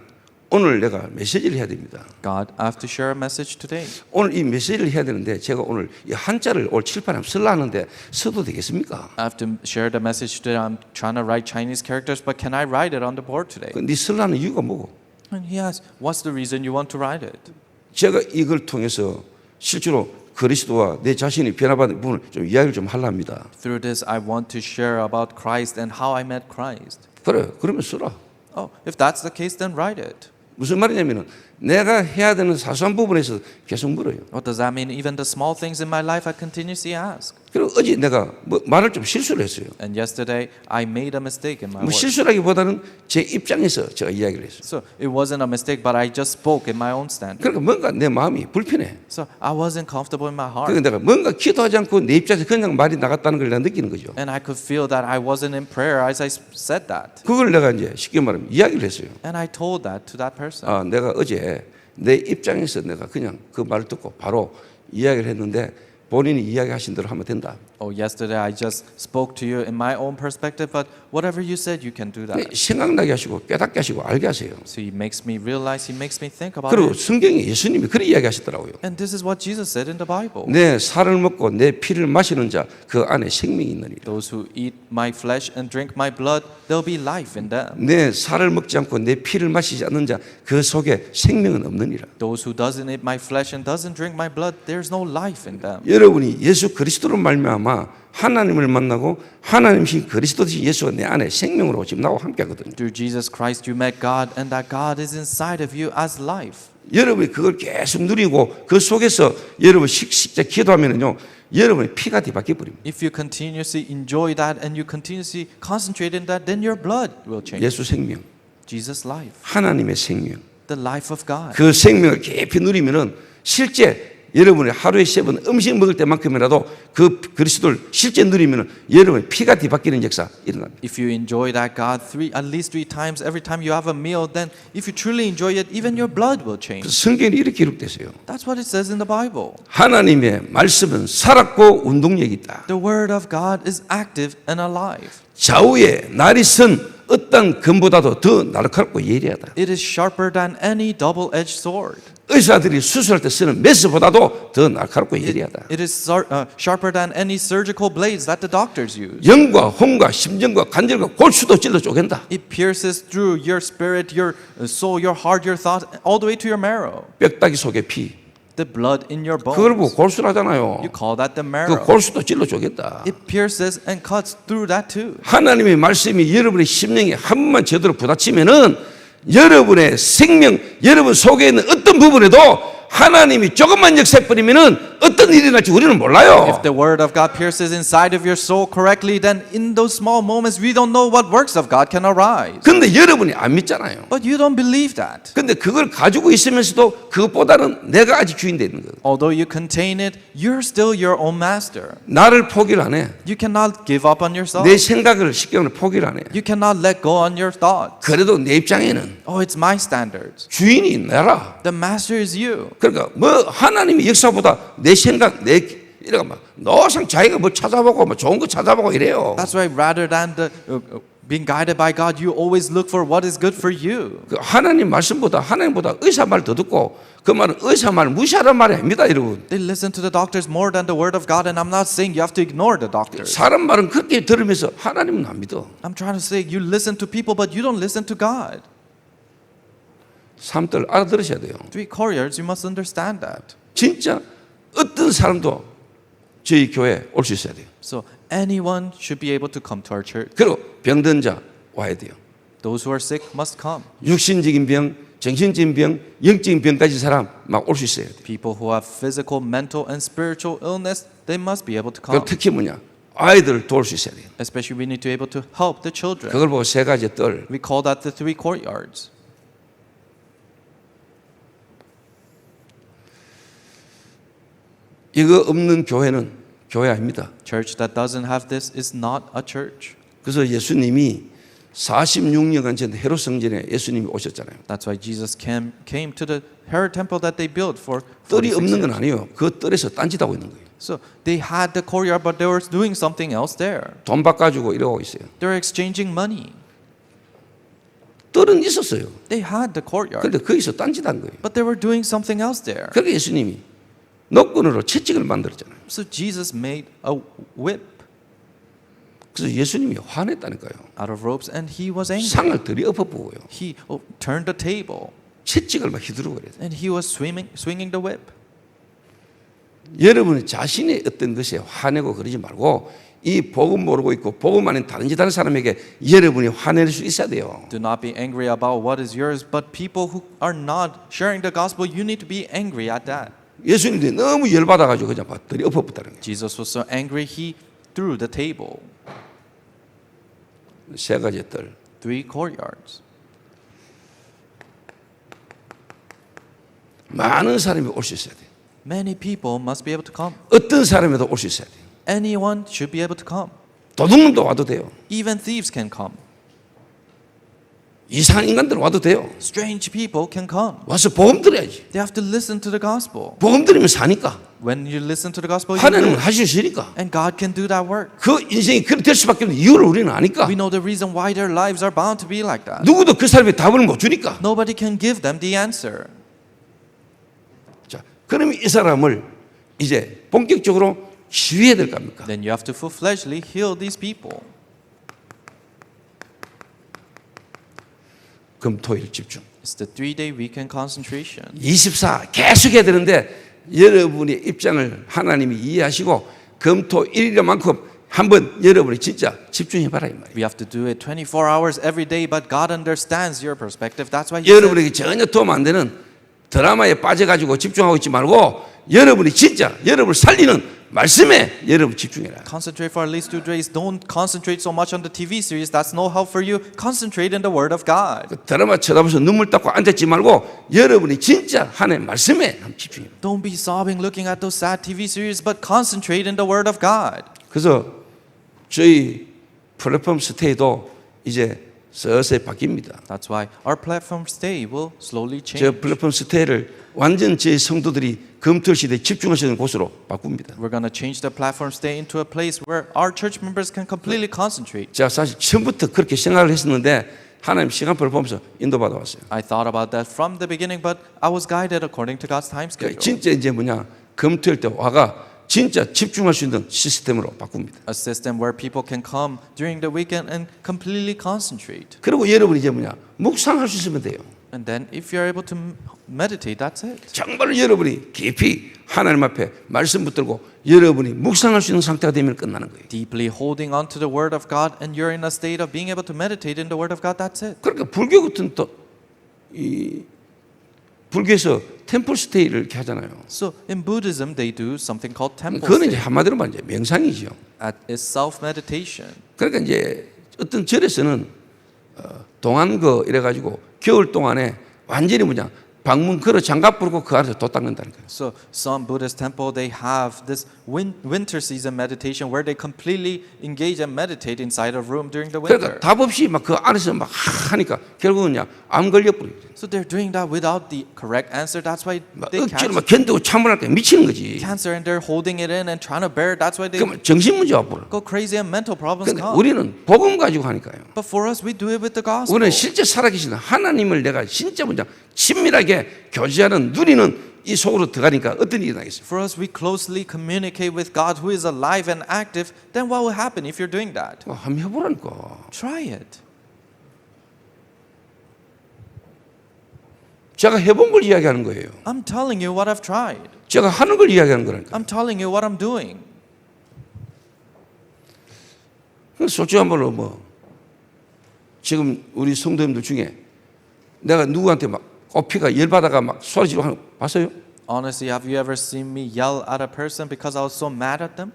오늘 내가 메시지를 해야 됩니다. God, I have to share a message today. 오늘 이 메시지를 해야 되는데 제가 오늘 이 한자를 올 칠판에 쓰려 하는데 써도 되겠습니까? I have to share the message today. I'm trying to write Chinese characters, but can I write it on the board today? 네 쓰려는 이유가 뭐고? And he asks, what's the reason you want to write it? 제가 이걸 통해서 실제로 그리스도와 내 자신이 변화받은 부분을 좀 이야기를 좀 하려 합니다. Through this, I want to share about Christ and how I met Christ. 그래, 그러면 써라. Oh, if that's the case, then write it. 무슨 말이냐면은 내가 해야 되는 사소한 부분에서 계속 물어요. What does that mean? Even the small things in my life, I continuously ask. 그리고 어제 내가 말을 좀 실수를 했어요. And yesterday, I made a mistake in my words. 실수라기보다는 제 입장에서 제가 이야기를 했어요. So it wasn't a mistake, but I just spoke in my own standard. 그러니까 뭔가 내 마음이 불편해. So I wasn't comfortable in my heart. 그러니까 내가 뭔가 기도하지 않고 내 입장에서 그냥 말이 나갔다는 걸 내가 느끼는 거죠. And I could feel that I wasn't in prayer as I said that. 그걸 내가 이제 쉽게 말하면 이야기를 했어요. And I told that to that person. 아, 내가 어제 내 입장에서 내가 그냥 그 말을 듣고 바로 이야기를 했는데 본인이 이야기하신 대로 하면 된다. Oh, yesterday I just spoke to you in my own perspective, but whatever you said, you can do that. 생각나게 하시고 깨닫게 하시고 알게 하세요. So he makes me realize, he makes me think about 그리고 it. 성경에 예수님이 그런 이야기하시더라고요. And this is what Jesus said in the Bible. 내 살을 먹고 내 피를 마시는 자 그 안에 생명이 있느니라. Those who eat my flesh and drink my blood, there'll be life in them. 내 살을 먹지 않고 내 피를 마시지 않는 자 그 속에 생명은 없느니라. Those who doesn't eat my flesh and doesn't drink my blood, there's no life in them. 여러분이 예수 그리스도로 말미암아 하나님을 만나고 하나님이신 그리스도 되신 예수가 내 안에 생명으로 지금 나와 함께하거든요. Through Jesus Christ, you met God, and that God is inside of you as life. 여러분이 그걸 계속 누리고 그 속에서 여러분 식자 기도하면은요, 여러분의 피가 뒤바뀌어 버립니다. If you continuously enjoy that and you continuously concentrate in that, then your blood will change. 예수 생명, Jesus' life, 하나님의 생명. the life of God. 그 생명을 깊이 누리면은 실제 여러분이 하루에 3번 음식 먹을 때만큼이라도 그 그리스도를 실제 누리면은 여러분의 피가 뒤바뀌는 역사 일어납니다. If you enjoy that God at least 3 times every time you have a meal, then if you truly enjoy it, even your blood will change. 성경에 이렇게 기록됐어요. That's what it says in the Bible. 하나님의 말씀은 살았고 운동력이 있다. The word of God is active and alive. 좌우에 날이 선 어떤 금보다도 더 날카롭고 예리하다. It is sharper than any double-edged sword. 의사들이 수술할 때 쓰는 메스보다도 더 날카롭고 예리하다. It is sharper than any surgical blades that the doctors use. 영과 혼과 심정과 관절과 골수도 찔러 쪼갠다. It pierces through your spirit, your soul, your heart, your thoughts, all the way to your marrow. 뼈다귀 속에 피. The blood in your bones. 그걸 보고 골수라잖아요. You call that the 그 marrow. 골수도 찔러 쪼갠다. It pierces and cuts through that too. 하나님의 말씀이 여러분의 심령에 한 번만 제대로 부딪히면은 여러분의 생명, 여러분 속에 있는 어떤 부분에도 하나님이 조금만 역사해 버리면은 어떤 일이 날지 우리는 몰라요. If the word of God pierces inside of your soul correctly, then in those small moments we don't know what works of God can arise. 근데 여러분이 안 믿잖아요. But you don't believe that. 근데 그걸 가지고 있으면서도 그것보다는 내가 아직 주인 되는 거예요. Although you contain it, you're still your own master. 나를 포기를 안 해. You cannot give up on yourself. 내 생각을 쉽게 말하면 포기를 안 해. You cannot let go on your thoughts. 그래도 내 입장에는 Oh, it's my standards. 주인이 나라. The master is you. 그러니까 뭐 하나님의 역사보다 내 생각, 이래가 막 너상 자기가 뭐 찾아보고 뭐 좋은 거 찾아보고 이래요. That's why rather than being guided by God, you always look for what is good for you. 그 하나님 말씀보다 하나님보다 의사 말 더 듣고 그 말은 의사 말 무시하란 말이 아닙니다, 여러분. They listen to the doctors more than the word of God, and I'm not saying you have to ignore the doctors. 사람 말은 그렇게 들으면서 하나님은 안 믿어. I'm trying to say you listen to people, but you don't listen to God. 사람들 알아들으셔야 돼요. Three courtyards, you must understand that. 진짜 어떤 사람도 저희 교회에 올 수 있어야 돼요. So anyone should be able to come to our church. 그리고 병든 자 와야 돼요. Those who are sick must come. 육신적인 병, 정신적인 병, 영적인 병까지 사람 막 올 수 있어야 돼요. People who have physical, mental, and spiritual illness, they must be able to 그리고 come. 특히 뭐냐? 아이들을 도울 수 있어야 돼요. Especially we need to be able to help the children. 그걸 보고 세 가지 뜰. We call that the three courtyards. 이거 없는 교회는 교회 아닙니다. Church that doesn't have this is not a church. 그래서 예수님이 46년간 전 헤롯 성전에 예수님이 오셨잖아요. That's why Jesus came to the Herod temple that they built for 뜰이 46 없는 건 years. 아니에요. 그 뜰에서 딴짓하고 있는 거예요. So they had the courtyard, but they were doing something else there. 돈 바꿔주고 이러고 있어요. They're exchanging money. 뜰은 있었어요. They had the courtyard, 근데 거기서 딴짓한 거예요. but they were doing something else there. 그러니까 예수님이 노끈으로 채찍을 만들었잖아요. So Jesus made a whip 그래서 예수님이 화냈다니까요. out of ropes, and he was angry. 상을 들이 엎어보고요. He turned the table, 채찍을 막 휘두르고 그래요. and he was swinging the whip. 여러분이 자신의 어떤 것에 화내고 그러지 말고 이 복음 모르고 있고 복음 아닌 다른 짓 하는 사람에게 여러분이 화낼 수 있어야 돼요. Do not be angry about what is yours, but people who are not sharing the gospel, you need to be angry at that. 예수님이 너무 열받아가지고 그냥 막 들이 엎어붙다는 거예요. Jesus was so angry, he threw the table. 세 가지 뜰. Three courtyards. 많은 사람이 올 수 있어야 돼요. Many people must be able to come. 어떤 사람에도 올 수 있어야 돼요. Anyone should be able to come. 도둑놈도 와도 돼요. Even thieves can come. 이상한 인간들 와도 돼요. Strange people can come. 와서 복음 들어야지. They have to listen to the gospel. 복음 들으면 사니까. When you listen to the gospel, you 하나님은 live. 하시니까. And God can do that work. 그 인생이 그렇게 될 수밖에 없는 이유를 우리는 아니까. We know the reason why their lives are bound to be like that. 누구도 그 사람의 답을 못 주니까. Nobody can give them the answer. 자, 그러면 이 사람을 이제 본격적으로 치유해야 될 겁니까? Then you have to full-fledgedly heal these people. 금토일 집중. It's the 3-day weekend concentration. 24 계속 해야 되는데 여러분의 입장을 하나님이 이해하시고 금토일이만큼 한번 여러분이 진짜 집중해 봐라 이 말이에요. We have to do it 24 hours every day, but God understands your perspective. That's why He 여러분에게 전혀 도움 안 되는 드라마에 빠져가지고 집중하고 있지 말고 여러분이 진짜 여러분을 살리는 말씀에 여러분 집중해라. concentrate for at least 2 days. Don't concentrate so much on the TV series. That's no help for you. Concentrate in the Word of God. 그 드라마 쳐다보면서 눈물 닦고 앉았지 말고 여러분이 진짜 하나님 말씀에 한번 집중해라. Don't be sobbing looking at those sad TV series, but concentrate in the Word of God. 그래서 저희 플랫폼 스테이도 이제 서서히 바뀝니다. That's why our platform stay will slowly 저 change. 플랫폼 스테이를 완전 제 성도들이 금토 시대에 집중할 수 있는 곳으로 바꿉니다. We're going to change the platform stay into a place where our church members can completely concentrate. 제가 사실 처음부터 그렇게 생각을 했었는데 하나님 시간표를 보면서 인도받아 왔어요. I thought about that from the beginning, but I was guided according to God's time schedule. 진짜 이제 뭐냐 금토일 때 와가 진짜 집중할 수 있는 시스템으로 바꿉니다. A system where people can come during the weekend and completely concentrate. 그리고 여러분이 이제 뭐냐 묵상할 수 있으면 돼요. And then if you're able to meditate, that's it. 정말 여러분이 깊이 하나님 앞에 말씀 붙들고 여러분이 묵상할 수 있는 상태가 되면 끝나는 거예요. Deeply holding on to the Word of God, and you're in a state of being able to meditate in the Word of God, that's it. 그러니까 불교 같은 또 이 불교에서 템플 스테이를 이렇게 하잖아요. So in Buddhism, they do something called temple 그거는 이제 stay. 한마디로 말하면 이제 명상이죠. It's self-meditation. 그러니까 이제 어떤 절에서는 동안거 이래가지고 겨울 동안에 완전히 뭐냐 방문 걸어 장갑 부르고 그 안에서 도 닦는다는 거예요. So some Buddhist temple they have this winter season meditation where they completely engage and meditate inside a room during the winter. 그러니까 답 없이 막 그 안에서 막 하니까 결국은요 암 걸려버려요. So they're doing that without the correct answer. That's why 막 they 억지로 catch 막 견디고 참으니까 미치는 거지. cancer and they're holding it in and trying to bear it. That's why they 그러면 정신 문제 와버려. go crazy and mental problems 근데 come. 우리는 복음 가지고 하니까요. But for us, we do it with the gospel. 우리는 실제 살아계신 하나님을 내가 진짜 먼저 친밀하게 교제하는 누리는 이 속으로 들어가니까 어떤 일이 나겠어요? For us, we closely communicate with God who is alive and active. Then what will happen if you're doing that? 한번 해보라니까. Try it. 제가 해본 걸 이야기하는 거예요. I'm telling you what I've tried. 제가 하는 걸 이야기하는 거라니까. I'm telling you what I'm doing. 솔직히 한번로 뭐 지금 우리 성도님들 중에 내가 누구한테 막 꼬피가 열받아가 막 소리 지르고 하는 거 봤어요? Honestly, have you ever seen me yell at a person because I was so mad at them?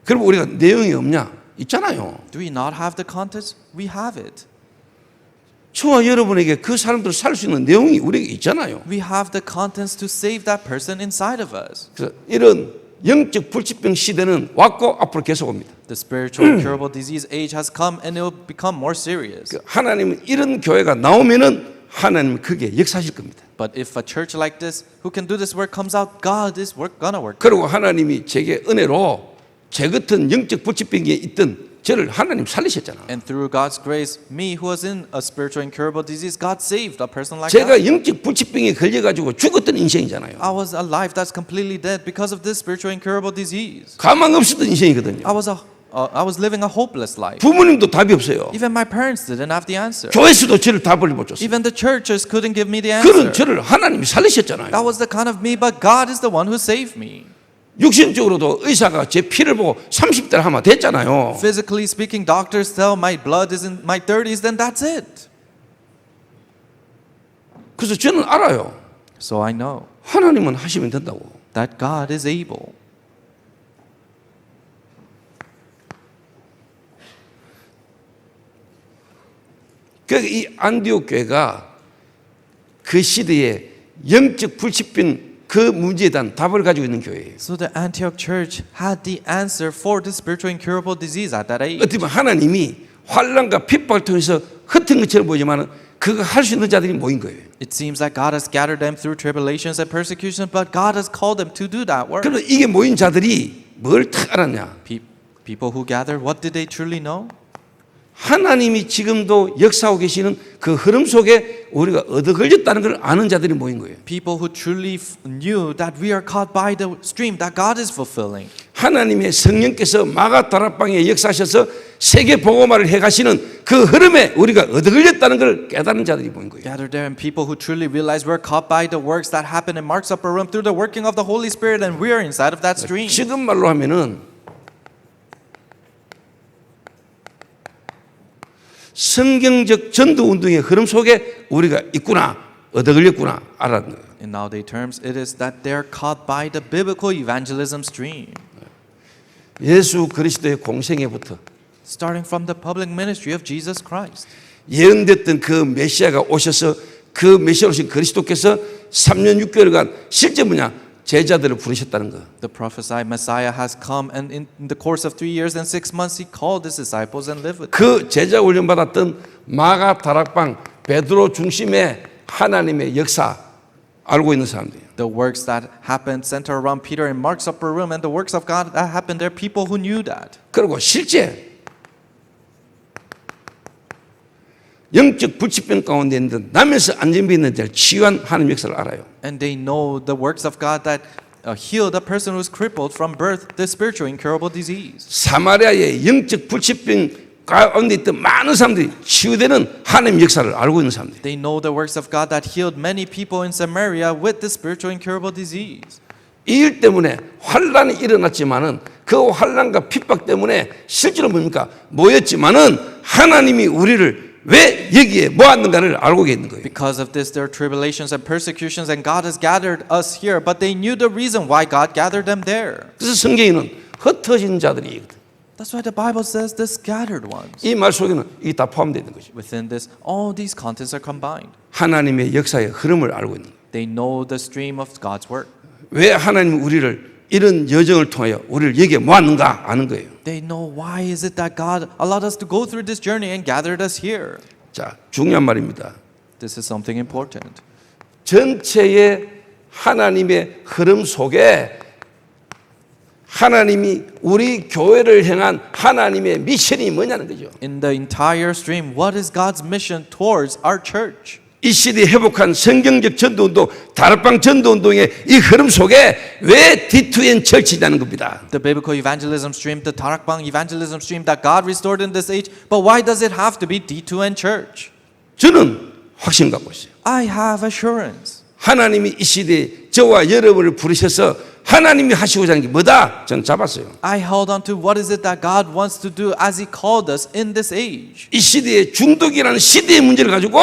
그럼 우리가 내용이 없냐? 있잖아요. Do we not have the context? We have it. 저와 여러분에게 그 사람들을 살 수 있는 내용이 우리에게 있잖아요. We have the contents to save that person inside of us. 그래서 이런 영적 불치병 시대는 왔고 앞으로 계속 옵니다. The spiritual incurable disease age has come and it will become more serious. 하나님은 이런 교회가 나오면은 하나님은 그게 역사하실 겁니다. But if a church like this who can do this work comes out, God is gonna work. 그리고 하나님이 제게 은혜로 제 같은 영적 불치병에 있던 저를 하나님 살리셨잖아. And through God's grace, me who was in a spiritual incurable disease, God saved a person like 제가 that. 영적 불치병에 걸려가지고 죽었던 인생이잖아요. I was a life that's completely dead because of this spiritual incurable disease. 가망 없었던 인생이거든요. I was living a hopeless life. 부모님도 답이 없어요. Even my parents didn't have the answer. 교회에서도 저를 답을 못 줬어요. Even the churches couldn't give me the 그런 answer. 저를 하나님이 살리셨잖아요. That was the kind of me, but God is the one who saved me. 육신적으로도 의사가 제 피를 보고 30대를 하면 됐잖아요. Physically speaking, doctors tell my blood is in my 30s, then that's it. 그래서 저는 알아요. So I know 하나님은 하시면 된다고. that God is able. 그러니까 이 안디옥 교회가 그 시대에 영적 불치병 그 문제에 대한 답을 가지고 있는 교회예요. So the Antioch church had the answer for the spiritual incurable disease at that age. 어떻게 보면 하나님이 환난과 핍박을 통해서 흩은 것처럼 보이지만 그거 할 수 있는 자들이 모인 거예요. It seems like God has scattered them through tribulations and persecutions, but God has called them to do that work. 그럼 이게 모인 자들이 뭘 딱 알았냐? People who gathered, what did they truly know? 하나님이 지금도 역사하고 계시는 그 흐름 속에 우리가 얻어 걸렸다는 걸 아는 자들이 모인 거예요. People who truly knew that we are caught by the stream that God is fulfilling. 하나님의 성령께서 마가다락방에 역사하셔서 세계 복음화를 해가시는 그 흐름에 우리가 얻어 걸렸다는 걸 깨달은 자들이 모인 거예요. Gathered there and people who truly realize we're caught by the works that happen in Mark's upper room through the working of the Holy Spirit and we are inside of that stream. 지금 말로 하면은 성경적 전도 운동의 흐름 속에 우리가 있구나, 얻어 걸렸구나 알았는 거예요. In nowadays terms, it is that they're caught by the biblical evangelism stream. 예수 그리스도의 공생애부터 Starting from the public ministry of Jesus Christ. 예언됐던 그 메시아가 오셔서 그 메시아로 오신 그리스도께서 3년 6개월간 실제 뭐냐? 제자들을 부르셨다는 거. The prophesied Messiah has come and in the course of 3 years and 6 months he called his disciples and lived with them. 그 제자 훈련 받았던 마가 다락방 베드로 중심의 하나님의 역사 알고 있는 사람들이에요. The works that happened center around Peter in Mark's upper room and the works of God that happened there, people who knew that. 그리고 실제 영적 불치병 가운데 있는 남에서 안전비 있는 자를 치유한 하나님 역사를 알아요. And they know the works of God that healed a person who's crippled from birth, the spiritual incurable disease. 사마리아의 영적 불치병 가운데 있던 많은 사람들이 치유되는 하나님 역사를 알고 있는 사람들. They know the works of God that healed many people in Samaria with the spiritual incurable disease. 이 일 때문에 환란이 일어났지만은 그 환란과 핍박 때문에 실제로 뭡니까? 모였지만은 하나님이 우리를 왜 여기에 모았는가를 알고 있는 거예요. Because of this, there are tribulations and persecutions, and God has gathered us here. But they knew the reason why God gathered them there. 그래서 성경에는 흩어진 자들이 The That's why the Bible says the scattered ones. 이 말 속에는 이게 다 포함되어 있는 거죠. Within this, all these contents are combined. 하나님의 역사의 흐름을 알고 있는 거예요. They know the stream of God's work. 왜 하나님은 우리를 이런 여정을 통하여 우리를 여기에 모았는가 아는 거예요. They know why is it that God allowed us to go through this journey and gathered us here. 자, 중요한 말입니다. This is something important. 전체의 하나님의 흐름 속에 하나님이 우리 교회를 향한 하나님의 미션이 뭐냐는 거죠. In the entire stream, what is God's mission towards our church? 이 시대에 회복한 성경적 전도운동, 다락방 전도운동의 이 흐름 속에 왜 D2N 철치냐는 겁니다. The biblical evangelism stream, the Tarakbang evangelism stream that God restored in this age, but why does it have to be D2N church? 저는 확신 갖고 있어요. I have assurance. 하나님이 이 시대에 저와 여러분을 부르셔서 하나님이 하시고자 하는 게 뭐다? 저는 잡았어요. I held on to what is it that God wants to do as He called us in this age. 이 시대의 중독이라는 시대의 문제를 가지고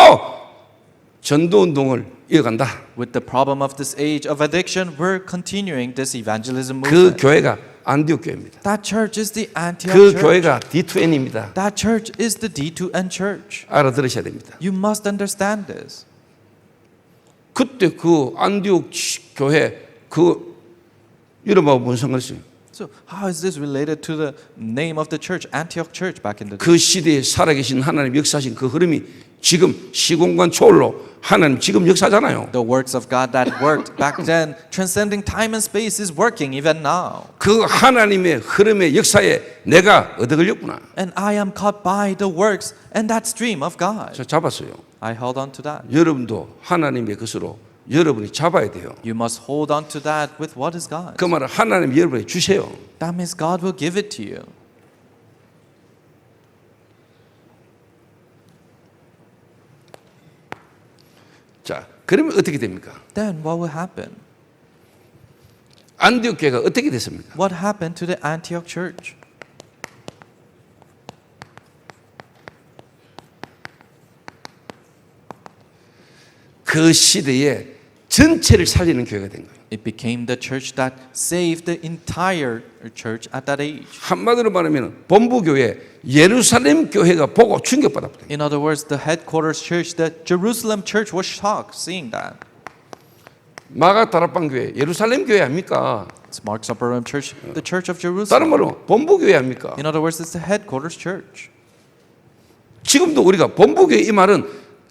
전도운동을 이어간다. With the problem of this age of addiction, we're continuing this evangelism 그 movement. 교회가 안디옥 교회입니다. That church is the Antioch 그 church. 교회가 D2N입니다. That church is the D2N church. 알아들으셔야 됩니다. You must understand this. 그때 그 안디옥 교회 그 이름하고 무슨 상관이 있어요? So how is this related to the name of the church, Antioch church back in the day? 그 시대에 살아계신 하나님 역사하신 그 흐름이 지금 시공간 초월로 하나님 지금 역사잖아요. The works of God that worked back then, transcending time and space, is working even now. 그 하나님의 흐름의 역사에 내가 얻어 걸렸구나. And I am caught by the works and that stream of God. 저 잡았어요. I held on to that. 여러분도 하나님의 것으로 여러분이 잡아야 돼요. You must hold on to that with what is God. 그 말은 하나님 여러분에게 주세요. That means God will give it to you. 자, 그러면 어떻게 됩니까? Then what will happen? 안디옥 교회가 어떻게 됐습니까? What happened to the Antioch church? 그 시대에 전체를 살리는 교회가 된 거예요. It became the church that saved the entire church at that age. 한마디로 말하면 본부 교회 예루살렘 교회가 보고 충격받았다. In other words, the headquarters church, the Jerusalem church was shocked seeing that. 마가 다락방 교회 예루살렘 교회 아닙니까? It's Mark's Upper Room Church, the church of 다른 Jerusalem. 말로 본부 교회 아닙니까? In other words, it's the headquarters church. 지금도 우리가 본부 교회 이 말은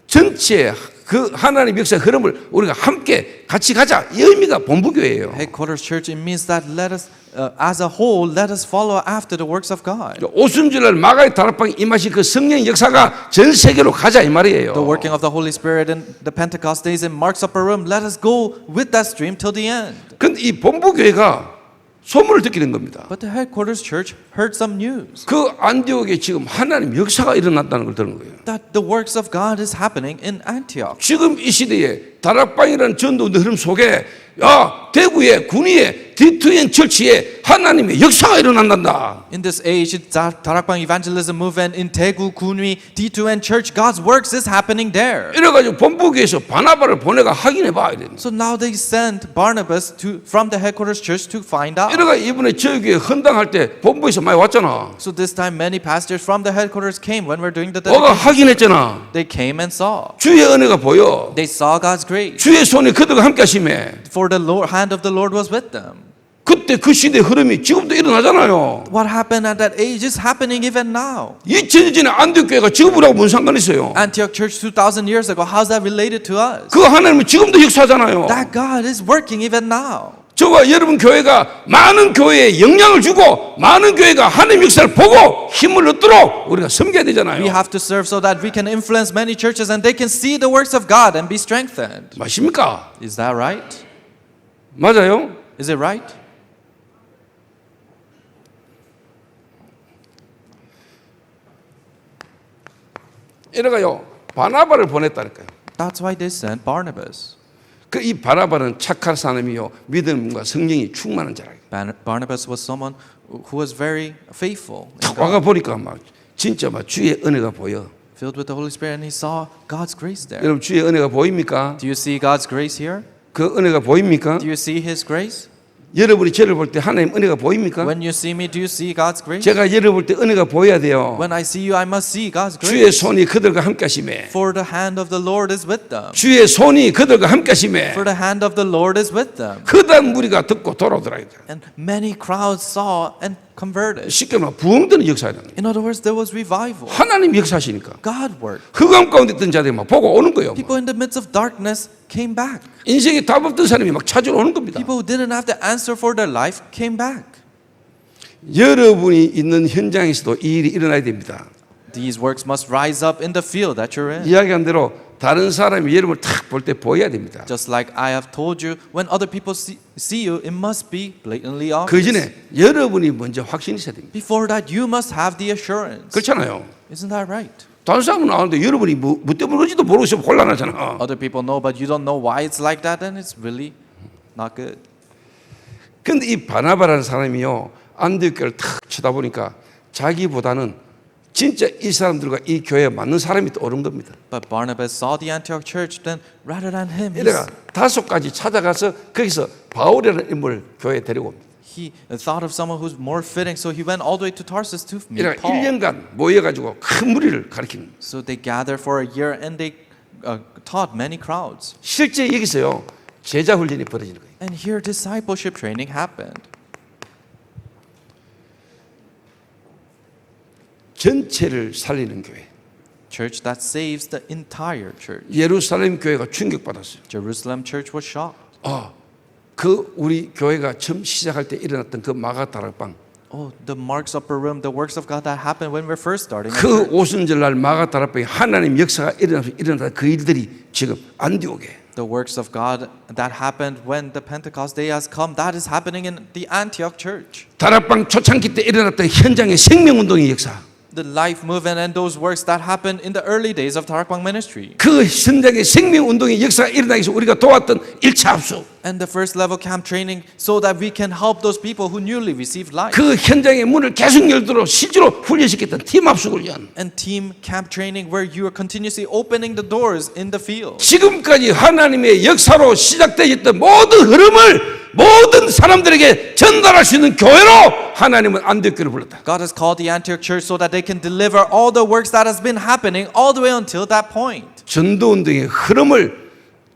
전체 그 하나님 역사의 흐름을 우리가 함께 같이 가자 이 의미가 본부 교회예요. Headquarters church, it means that let us, as a whole, let us follow after the works of God. 오순절날 마가의 다락방에 임하신 그 성령의 역사가 전 세계로 가자 이 말이에요. The working of the Holy Spirit in the Pentecost days in Mark's Upper Room, let us go with that stream till the end. 근데 이 본부 교회가 소문을 듣게 된 겁니다. But the headquarters church heard some news 그 안디옥에 지금 하나님 역사가 일어났다는 걸 들은 거예요. that the works of God is happening in Antioch. 지금 이 시대에 다락방이라는 전도운동 흐름 속에 야 대구에 군위에 D2N 철치에 하나님의 역사가 일어난단다. In this age, it's Tarakbang evangelism movement in Daegu, Kunwi, D2N church, God's works is happening there. 이래가지고 본부교에서 바나바를 보내가 확인해 봐야 됩니다. So now they sent Barnabas from the headquarters church to find out. 이래가 이번에 저희 교회 헌당할 때 본부에서 많이 왔잖아. So this time many pastors from the headquarters came when we're doing the 너가 dedication. 확인했잖아. They came and saw. 주의 은혜가 보여. They saw God's grace. 주의 손이 그들과 함께 하심에 For the hand of the Lord was with them. 그때 그 시대의 흐름이 지금도 일어나잖아요. What happened at that age is happening even now. 2000년 전에 안디옥교회가 지금하고 무슨 상관이 있어요? Antioch church 2,000 years ago, how's that related to us? 그 하나님은 지금도 역사하잖아요. That God is working even now. 저와 여러분 교회가 많은 교회에 영향을 주고 많은 교회가 하나님 역사를 보고 힘을 얻도록 우리가 섬겨야 되잖아요. We have to serve so that we can influence many churches and they can see the works of God and be strengthened. 맞습니까? Is that right? 맞아요? Is it right? 이래가요 바나바를 보냈다니까요. That's why they sent Barnabas. 그 이 바나바는 착한 사람이요 믿음과 성령이 충만한 자라. Barnabas was someone who was very faithful, in 와가 God, 보니까 막 진짜 막 주의 은혜가 보여. filled with the Holy Spirit, and he saw God's grace there. 여러분 주의 은혜가 보입니까? Do you see God's grace here? 그 은혜가 보입니까? Do you see His grace? 여러분이 저를 볼 때 하나님 은혜가 보입니까? When you see me, do you see God's grace? 제가 여러분 볼 때 은혜가 보여야 돼요. When I see you, I must see God's 주의 grace. 손이 그들과 함께 하심에 For the hand of the Lord is with them. 주의 손이 그들과 함께 하심에 For the hand of the Lord is with them. 그다음 무리가 듣고 돌아오더라. And many crowds saw and converted. 쉽게 말하면 부흥되는 역사라는 거예요. In other words, there was revival. 하나님 역사하시니까 God worked. 흑암 가운데 있던 자들이 막 보고 오는 거예요. People in the midst of darkness came back. 인생에 답 없던 사람이 막 찾으러 오는 겁니다. People who didn't have the answer for their life came back. 여러분이 있는 현장에서도 이 일이 일어나야 됩니다. These works must rise up in the field that you're in. 이야기한 대로 다른 사람이 여러분을 탁 볼 때 보여야 됩니다. Just like I have told you, when other people see you, it must be blatantly 그 obvious. 전에 여러분이 먼저 확신이 있어야 됩니다. Before that, you must have the assurance. 그렇잖아요. Isn't that right? 다른 사람은 나오는데 여러분이 뭐 때문에 그런지도 모르고 곤란하잖아. Other people know, but you don't know why it's like that, then it's really not good. 근데 이 바나바라는 사람이요, 안디옥교를 탁 쳐다보니까 자기보다는 진짜 이 사람들과 이 교회에 맞는 사람이 떠오른 겁니다. But Barnabas saw the Antioch church, then rather than him, 이래가 5가지 찾아가서 거기서 바울이라는 인물을 교회에 데리고 옵니다. he thought of someone who's more fitting, so he went all the way to Tarsus to meet 이래가 Paul. 1년간 모여가지고 큰 무리를 가르치는 겁니다. So they gathered for a year and they taught many crowds. 실제 여기서요, 제자 훈련이 벌어지는 거예요. And here discipleship training happened. 전체를 살리는 교회. Church that saves the entire church. 예루살렘 교회가 충격받았어요. Jerusalem church was shocked. 그 우리 교회가 처음 시작할 때 일어났던 그 마가다락방, Oh, the Mark's upper room, the works of God that happened when we're first starting. 그 오순절날 마가다락방에 하나님 역사가 일어나다 그 일들이 지금 안디옥에 The works of God that happened when the Pentecost day has come, that is happening in the Antioch church. 다락방 초창기 때 일어났던 현장의 생명운동의 역사, The life movement and those works that happened in the early days of Tarakbang ministry. 그 현장의 생명운동의 역사가 일어나기 위해서 우리가 도왔던 1차 합수, And the first level camp training so that we can help those people who newly received life. 그 현장의 문을 계속 열도록 실제로 훈련시켰던 팀 합숙을 위한, And team camp training where you are continuously opening the doors in the field. 지금까지 하나님의 역사로 시작되어 있던 모든 흐름을 모든 사람들에게 전달할 수 있는 교회로 하나님은 안디옥교를 불렀다. God has called the Antioch church so that they can deliver all the works that has been happening all the way until that point. 전도운동의 흐름을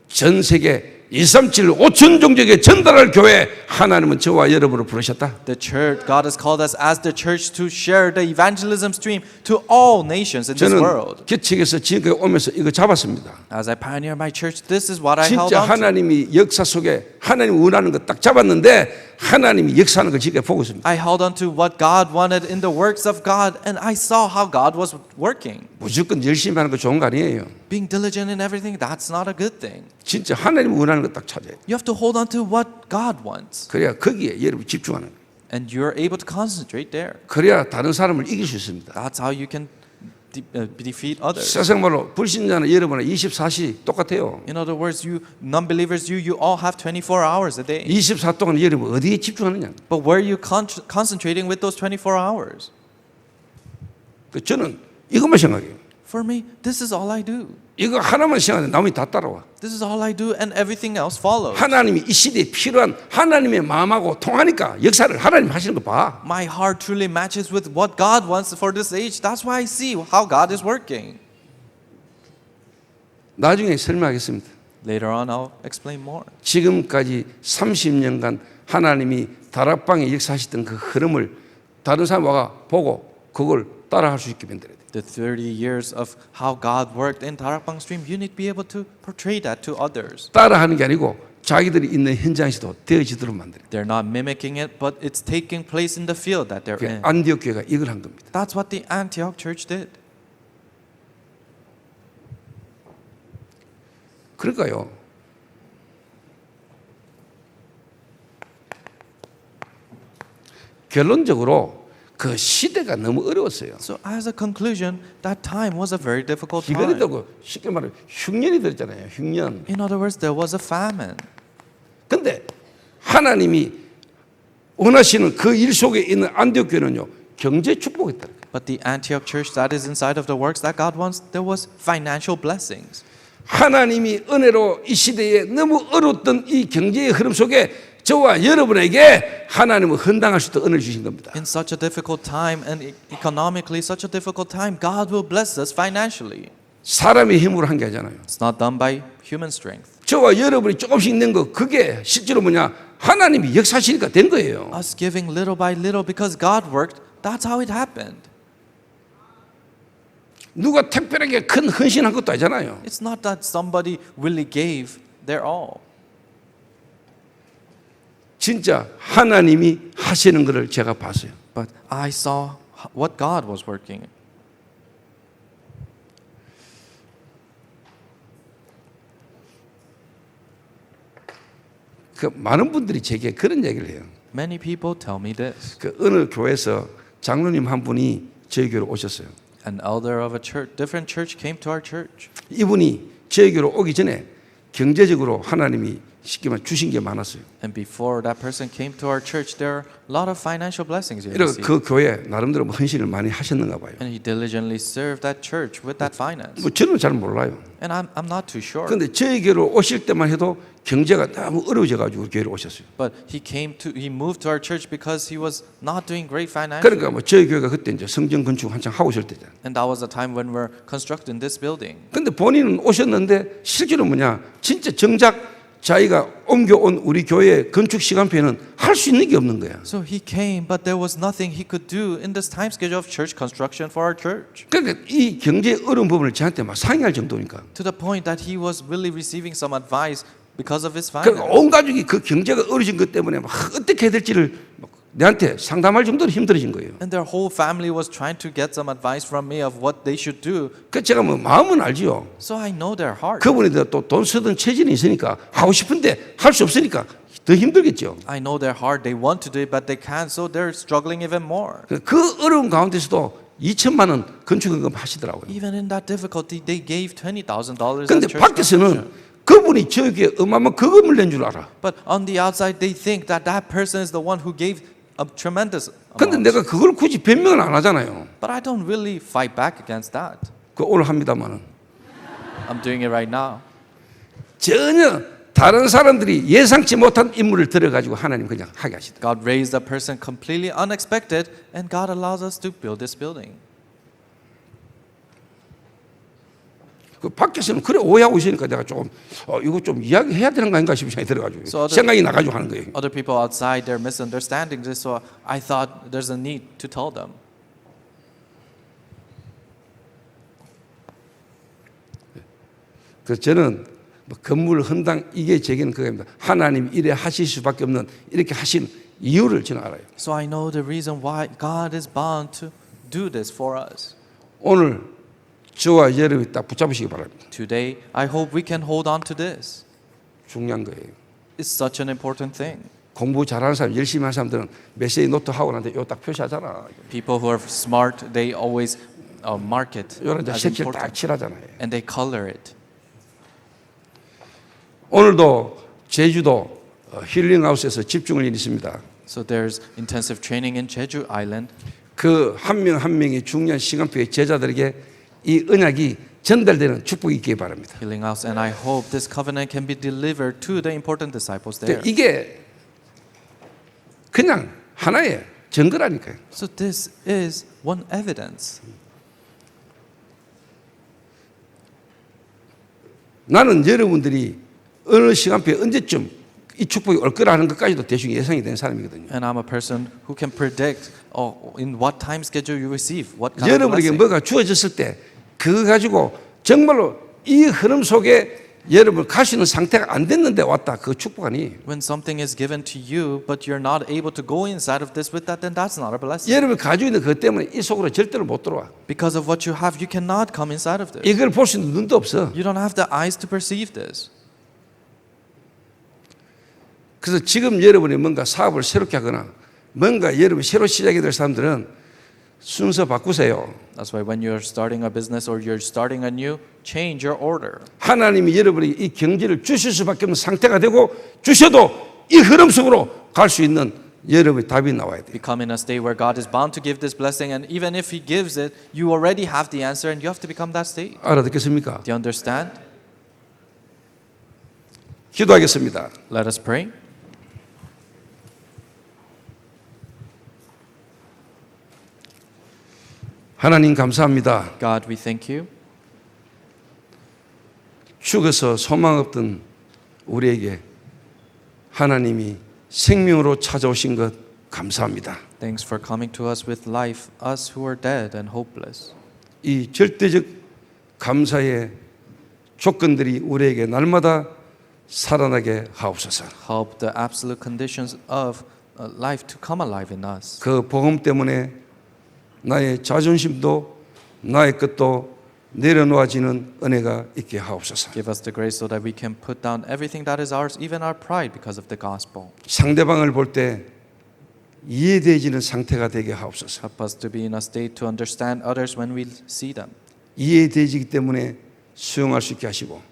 전 세계 237, 5천 종족에 전달할 교회 하나님은 저와 여러분을 부르셨다. The church, God has called us as the church to share the evangelism stream to all nations in this 저는 world. 개척에서 지금까지 오면서 이거 잡았습니다. As I pioneer my church, this is what I held 진짜 on to. 하나님이 역사 속에 하나님이 원하는 거 딱 잡았는데 하나님이 역사하는 걸 지금까지 보고 있습니다. I held on to what God wanted in the works of God, and I saw how God was working. 무조건 열심히 하는 거 좋은 거 아니에요. Being diligent in everything, that's not a good thing. 진짜 하나님이 원하는 거 딱 찾아야 돼요. You have to hold on to what God wants, 그래야 거기에 여러분이 집중하는 거예요. and you're able to concentrate there. 그래야 다른 사람을 이길 수 있습니다. That's how you can defeat others. 세상말로 불신자는 여러분은 24시 똑같아요. In other words, you non-believers, you all have 24 hours a day. 24 동안 여러분 어디에 집중하느냐. But where are you concentrating with those 24 hours? 저는 이것만 생각해요. For me, this is all I do. 이거 하나만 생각하는데 나머지 다 따라와. This is all I do, and everything else follows. 하나님이 이 시대에 필요한 하나님의 마음하고 통하니까 역사를 하나님 하시는 거 봐. My heart truly matches with what God wants for this age. That's why I see how God is working. 나중에 설명하겠습니다. Later on, I'll explain more. 지금까지 30년간 하나님이 다락방에 역사하셨던 그 흐름을 다른 사람 와가 보고 그걸 따라할 수 있게 만들어야 돼. The 30 years of how God worked in Tarakbang stream, you need to be able to portray that to others. 따라하는 게 아니고 자기들이 있는 현장에서도 되어지도록 만들어야 돼. They're not mimicking it, but it's taking place in the field that they're in. 안디옥 교회가 이걸 한 겁니다. That's what the Antioch church did. 그러니까요. 결론적으로 그 시대가 너무 어려웠어요. So as a conclusion, that time was a very difficult time. 기근이다고 쉽게 말하면 흉년이 들었잖아요. 흉년. In other words, there was a famine. 근데 하나님이 원하시는 그 일 속에 있는 안디옥 교회는요. 경제 축복이 있다. But the Antioch church that is inside of the works that God wants, there was financial blessings. 하나님이 은혜로 이 시대에 너무 어려웠던 이 경제의 흐름 속에 저와 여러분에게 하나님은 헌당할 수 있도록 은혜를 주신 겁니다. In such a difficult time and economically such a difficult time, God will bless us financially. 사람의 힘으로 한 게 아니잖아요. It's not done by human strength. 저와 여러분이 조금씩 낸 거 그게 실제로 뭐냐? 하나님이 역사시니까 된 거예요. Us giving little by little because God worked, that's how it happened. 누가 특별하게 큰 헌신한 것도 아니잖아요. It's not that somebody really gave their all. 진짜 하나님이 하시는 것을 제가 봤어요. But I saw what God was working. 그 많은 분들이 제게 그런 얘기를 해요. Many people tell me this. 그 어느 교회에서 장로님 한 분이 저희 교회로 오셨어요. An elder of a church, different church came to our church. 이분이 저희 교회로 오기 전에 경제적으로 하나님이 쉽게 말해 주신 게 많았어요. And before that person came to our church, there are a lot of financial blessings he 그래서 received. 그 교회 나름대로 뭐 헌신을 많이 하셨는가 봐요. And he diligently served that church with that finance. 뭐 저는 잘 몰라요. And I'm not too sure. 그런데 저희 교회로 오실 때만 해도 경제가 너무 어려워져 가지고 교회로 오셨어요. But he moved to our church because he was not doing great financially. 그러니까 뭐 저희 교회가 그때 이제 성전 건축 한창 하고 있을 때잖아요. And that was the time when we're constructing this building. 근데 본인은 오셨는데 실제로 뭐냐? 진짜 정작 자기가 옮겨온 우리 교회 건축 시간표에는 할 수 있는 게 없는 거야. So he came, but there was nothing he could do in this time schedule of church construction for our church. 그러니까 이 경제 어려운 부분을 저한테 막 상의할 정도니까. To the point that he was really receiving some advice because of his 그러니까 finance. 온 가족이 그 경제가 어려진 것 때문에 막 어떻게 해야 될지를 막 내한테 상담할 정도로 힘들어진 거예요. And their whole family was trying to get some advice from me of what they should do. 그 제가 뭐 마음은 알지요. So I know their heart. 그분이 또 돈 쓰던 체질이 있으니까 하고 싶은데 할 수 없으니까 더 힘들겠죠. I know their heart. They want to do it, but they can't. So they're struggling even more. 그 어려운 가운데서도 2천만 원 건축헌금 하시더라고요. Even in that difficulty, they gave $20,000 그런데 as church 밖에서는 construction. 그분이 저에게 어마어마한 거금을 낸 줄 알아. But on the outside, they think that that person is the one who gave a tremendous 근데 amount. 내가 그걸 굳이 변명을 안 하잖아요. But I don't really fight back against that. 그 오늘 합니다만은 I'm doing it right now. 전혀 다른 사람들이 예상치 못한 인물을 들어가지고 하나님 그냥 하게 하시다. God raised a person completely unexpected, and God allows us to build this building. 그 밖에서는 그래 오해하고 있으니까 내가 좀 이거 좀 이야기해야 되는 거 아닌가 싶은 생각이 들어가지고 So 생각이 나가지고 하는 거예요. Other people outside, they're misunderstanding this, so I thought there's a need to tell them. 그래서 저는 뭐 건물 헌당 이게 제게는 그겁니다. 하나님 이래 하실 수밖에 없는 이렇게 하신 이유를 저는 알아요. So I know the reason why God is bound to do this for us. 오늘 저와 여러분이 딱 붙잡으시기 바랍니다. Today, I hope we can hold on to this. 중요한 거예요. It's such an important thing. 공부 잘하는 사람, 열심히 하는 사람들은 메시지 노트 하고 나는데 이거 딱 표시하잖아. People who are smart, they always mark it 이거는 이제 as 색칠 딱 important, 칠하잖아요. and they color it. 오늘도 제주도 힐링하우스에서 집중을 일이 있습니다. So there's intensive training in Jeju Island. 그 한 명 한 명이 중요한 시간표에 제자들에게 이 언약이 전달되는 축복이 있기를 바랍니다. Healing House, and I hope this covenant can be delivered to the important disciples there. 이게 그냥 하나의 증거라니까요. So this is one evidence. 나는 여러분들이 어느 시간표에 언제쯤 이 축복이 올 거라는 것까지도 대충 예상이 되는 사람이거든요. And I'm a person who can predict in what time schedule you receive, what kind of 여러분에게 blessing. 뭐가 주어졌을 때 그거 가지고 정말로 이 흐름 속에 여러분 갈 수 있는 상태가 안 됐는데 왔다. 그 축복 아니에요. When something is given to you, but you're not able to go inside of this with that, then that's not a blessing. 여러분 가지고 있는 그것 때문에 이 속으로 절대로 못 들어와. Because of what you have, you cannot come inside of this. 이걸 볼 수 있는 눈도 없어. You don't have the eyes to perceive this. 그래서 지금 여러분이 뭔가 사업을 새롭게 하거나 뭔가 여러분이 새로 시작이 될 사람들은 순서 바꾸세요. That's why when you're starting a business or you're starting a new, change your order. 하나님이 여러분이 이 경제를 주실 수밖에 없는 상태가 되고 주셔도 이 흐름 속으로 갈 수 있는 여러분의 답이 나와야 돼요. Become in a state where God is bound to give this blessing, and even if He gives it, you already have the answer, and you have to become that state. 알아듣겠습니까? Do you understand? 기도하겠습니다. Let us pray. 하나님 감사합니다. God, we thank you. 죽어서 소망 없던 우리에게 하나님이 생명으로 찾아오신 것 감사합니다. Thanks for coming to us with life, us who are dead and hopeless. 이 절대적 감사의 조건들이 우리에게 날마다 살아나게 하옵소서. Help the absolute conditions of life to come alive in us. 그 복음 때문에 나의 자존심도 나의 것도 내려놓아지는 은혜가 있게 하옵소서. Give us the grace so that we can put down everything that is ours, even our pride, because of the gospel. 상대방을 볼 때 이해되어지는 상태가 되게 하옵소서. Help us to be in a state to understand others when we see them. 이해되어지기 때문에 수용할 수 있게 하시고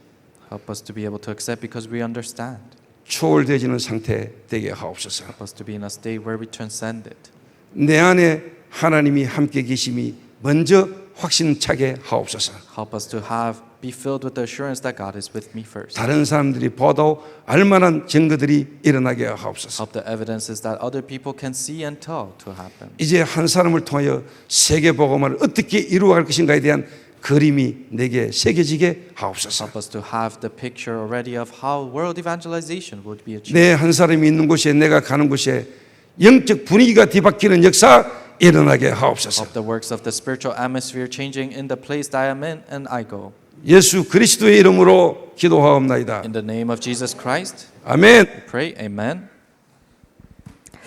Help us to be able to accept because we understand. 초월되어지는 상태 되게 하옵소서. Help us to be in a state where we transcend it. 내 안에 하나님이 함께 계심이 먼저 확신차게 하옵소서. Help us to be filled with the assurance that God is with me first. 다른 사람들이 보아도 알만한 증거들이 일어나게 하옵소서. Help the evidences that other people can see and tell to happen. 이제 한 사람을 통하여 세계 복음을 어떻게 이루어갈 것인가에 대한 그림이 내게 새겨지게 하옵소서. Help us to have the picture already of how world evangelization would be achieved. 내 한 사람이 있는 곳에 내가 가는 곳에 영적 분위기가 뒤바뀌는 역사 일어나게 하옵소서. Help the works of the spiritual atmosphere changing in the place that I am in and I go. 예수 그리스도의 이름으로 기도하옵나이다. In the name of Jesus Christ, 아멘. pray, amen.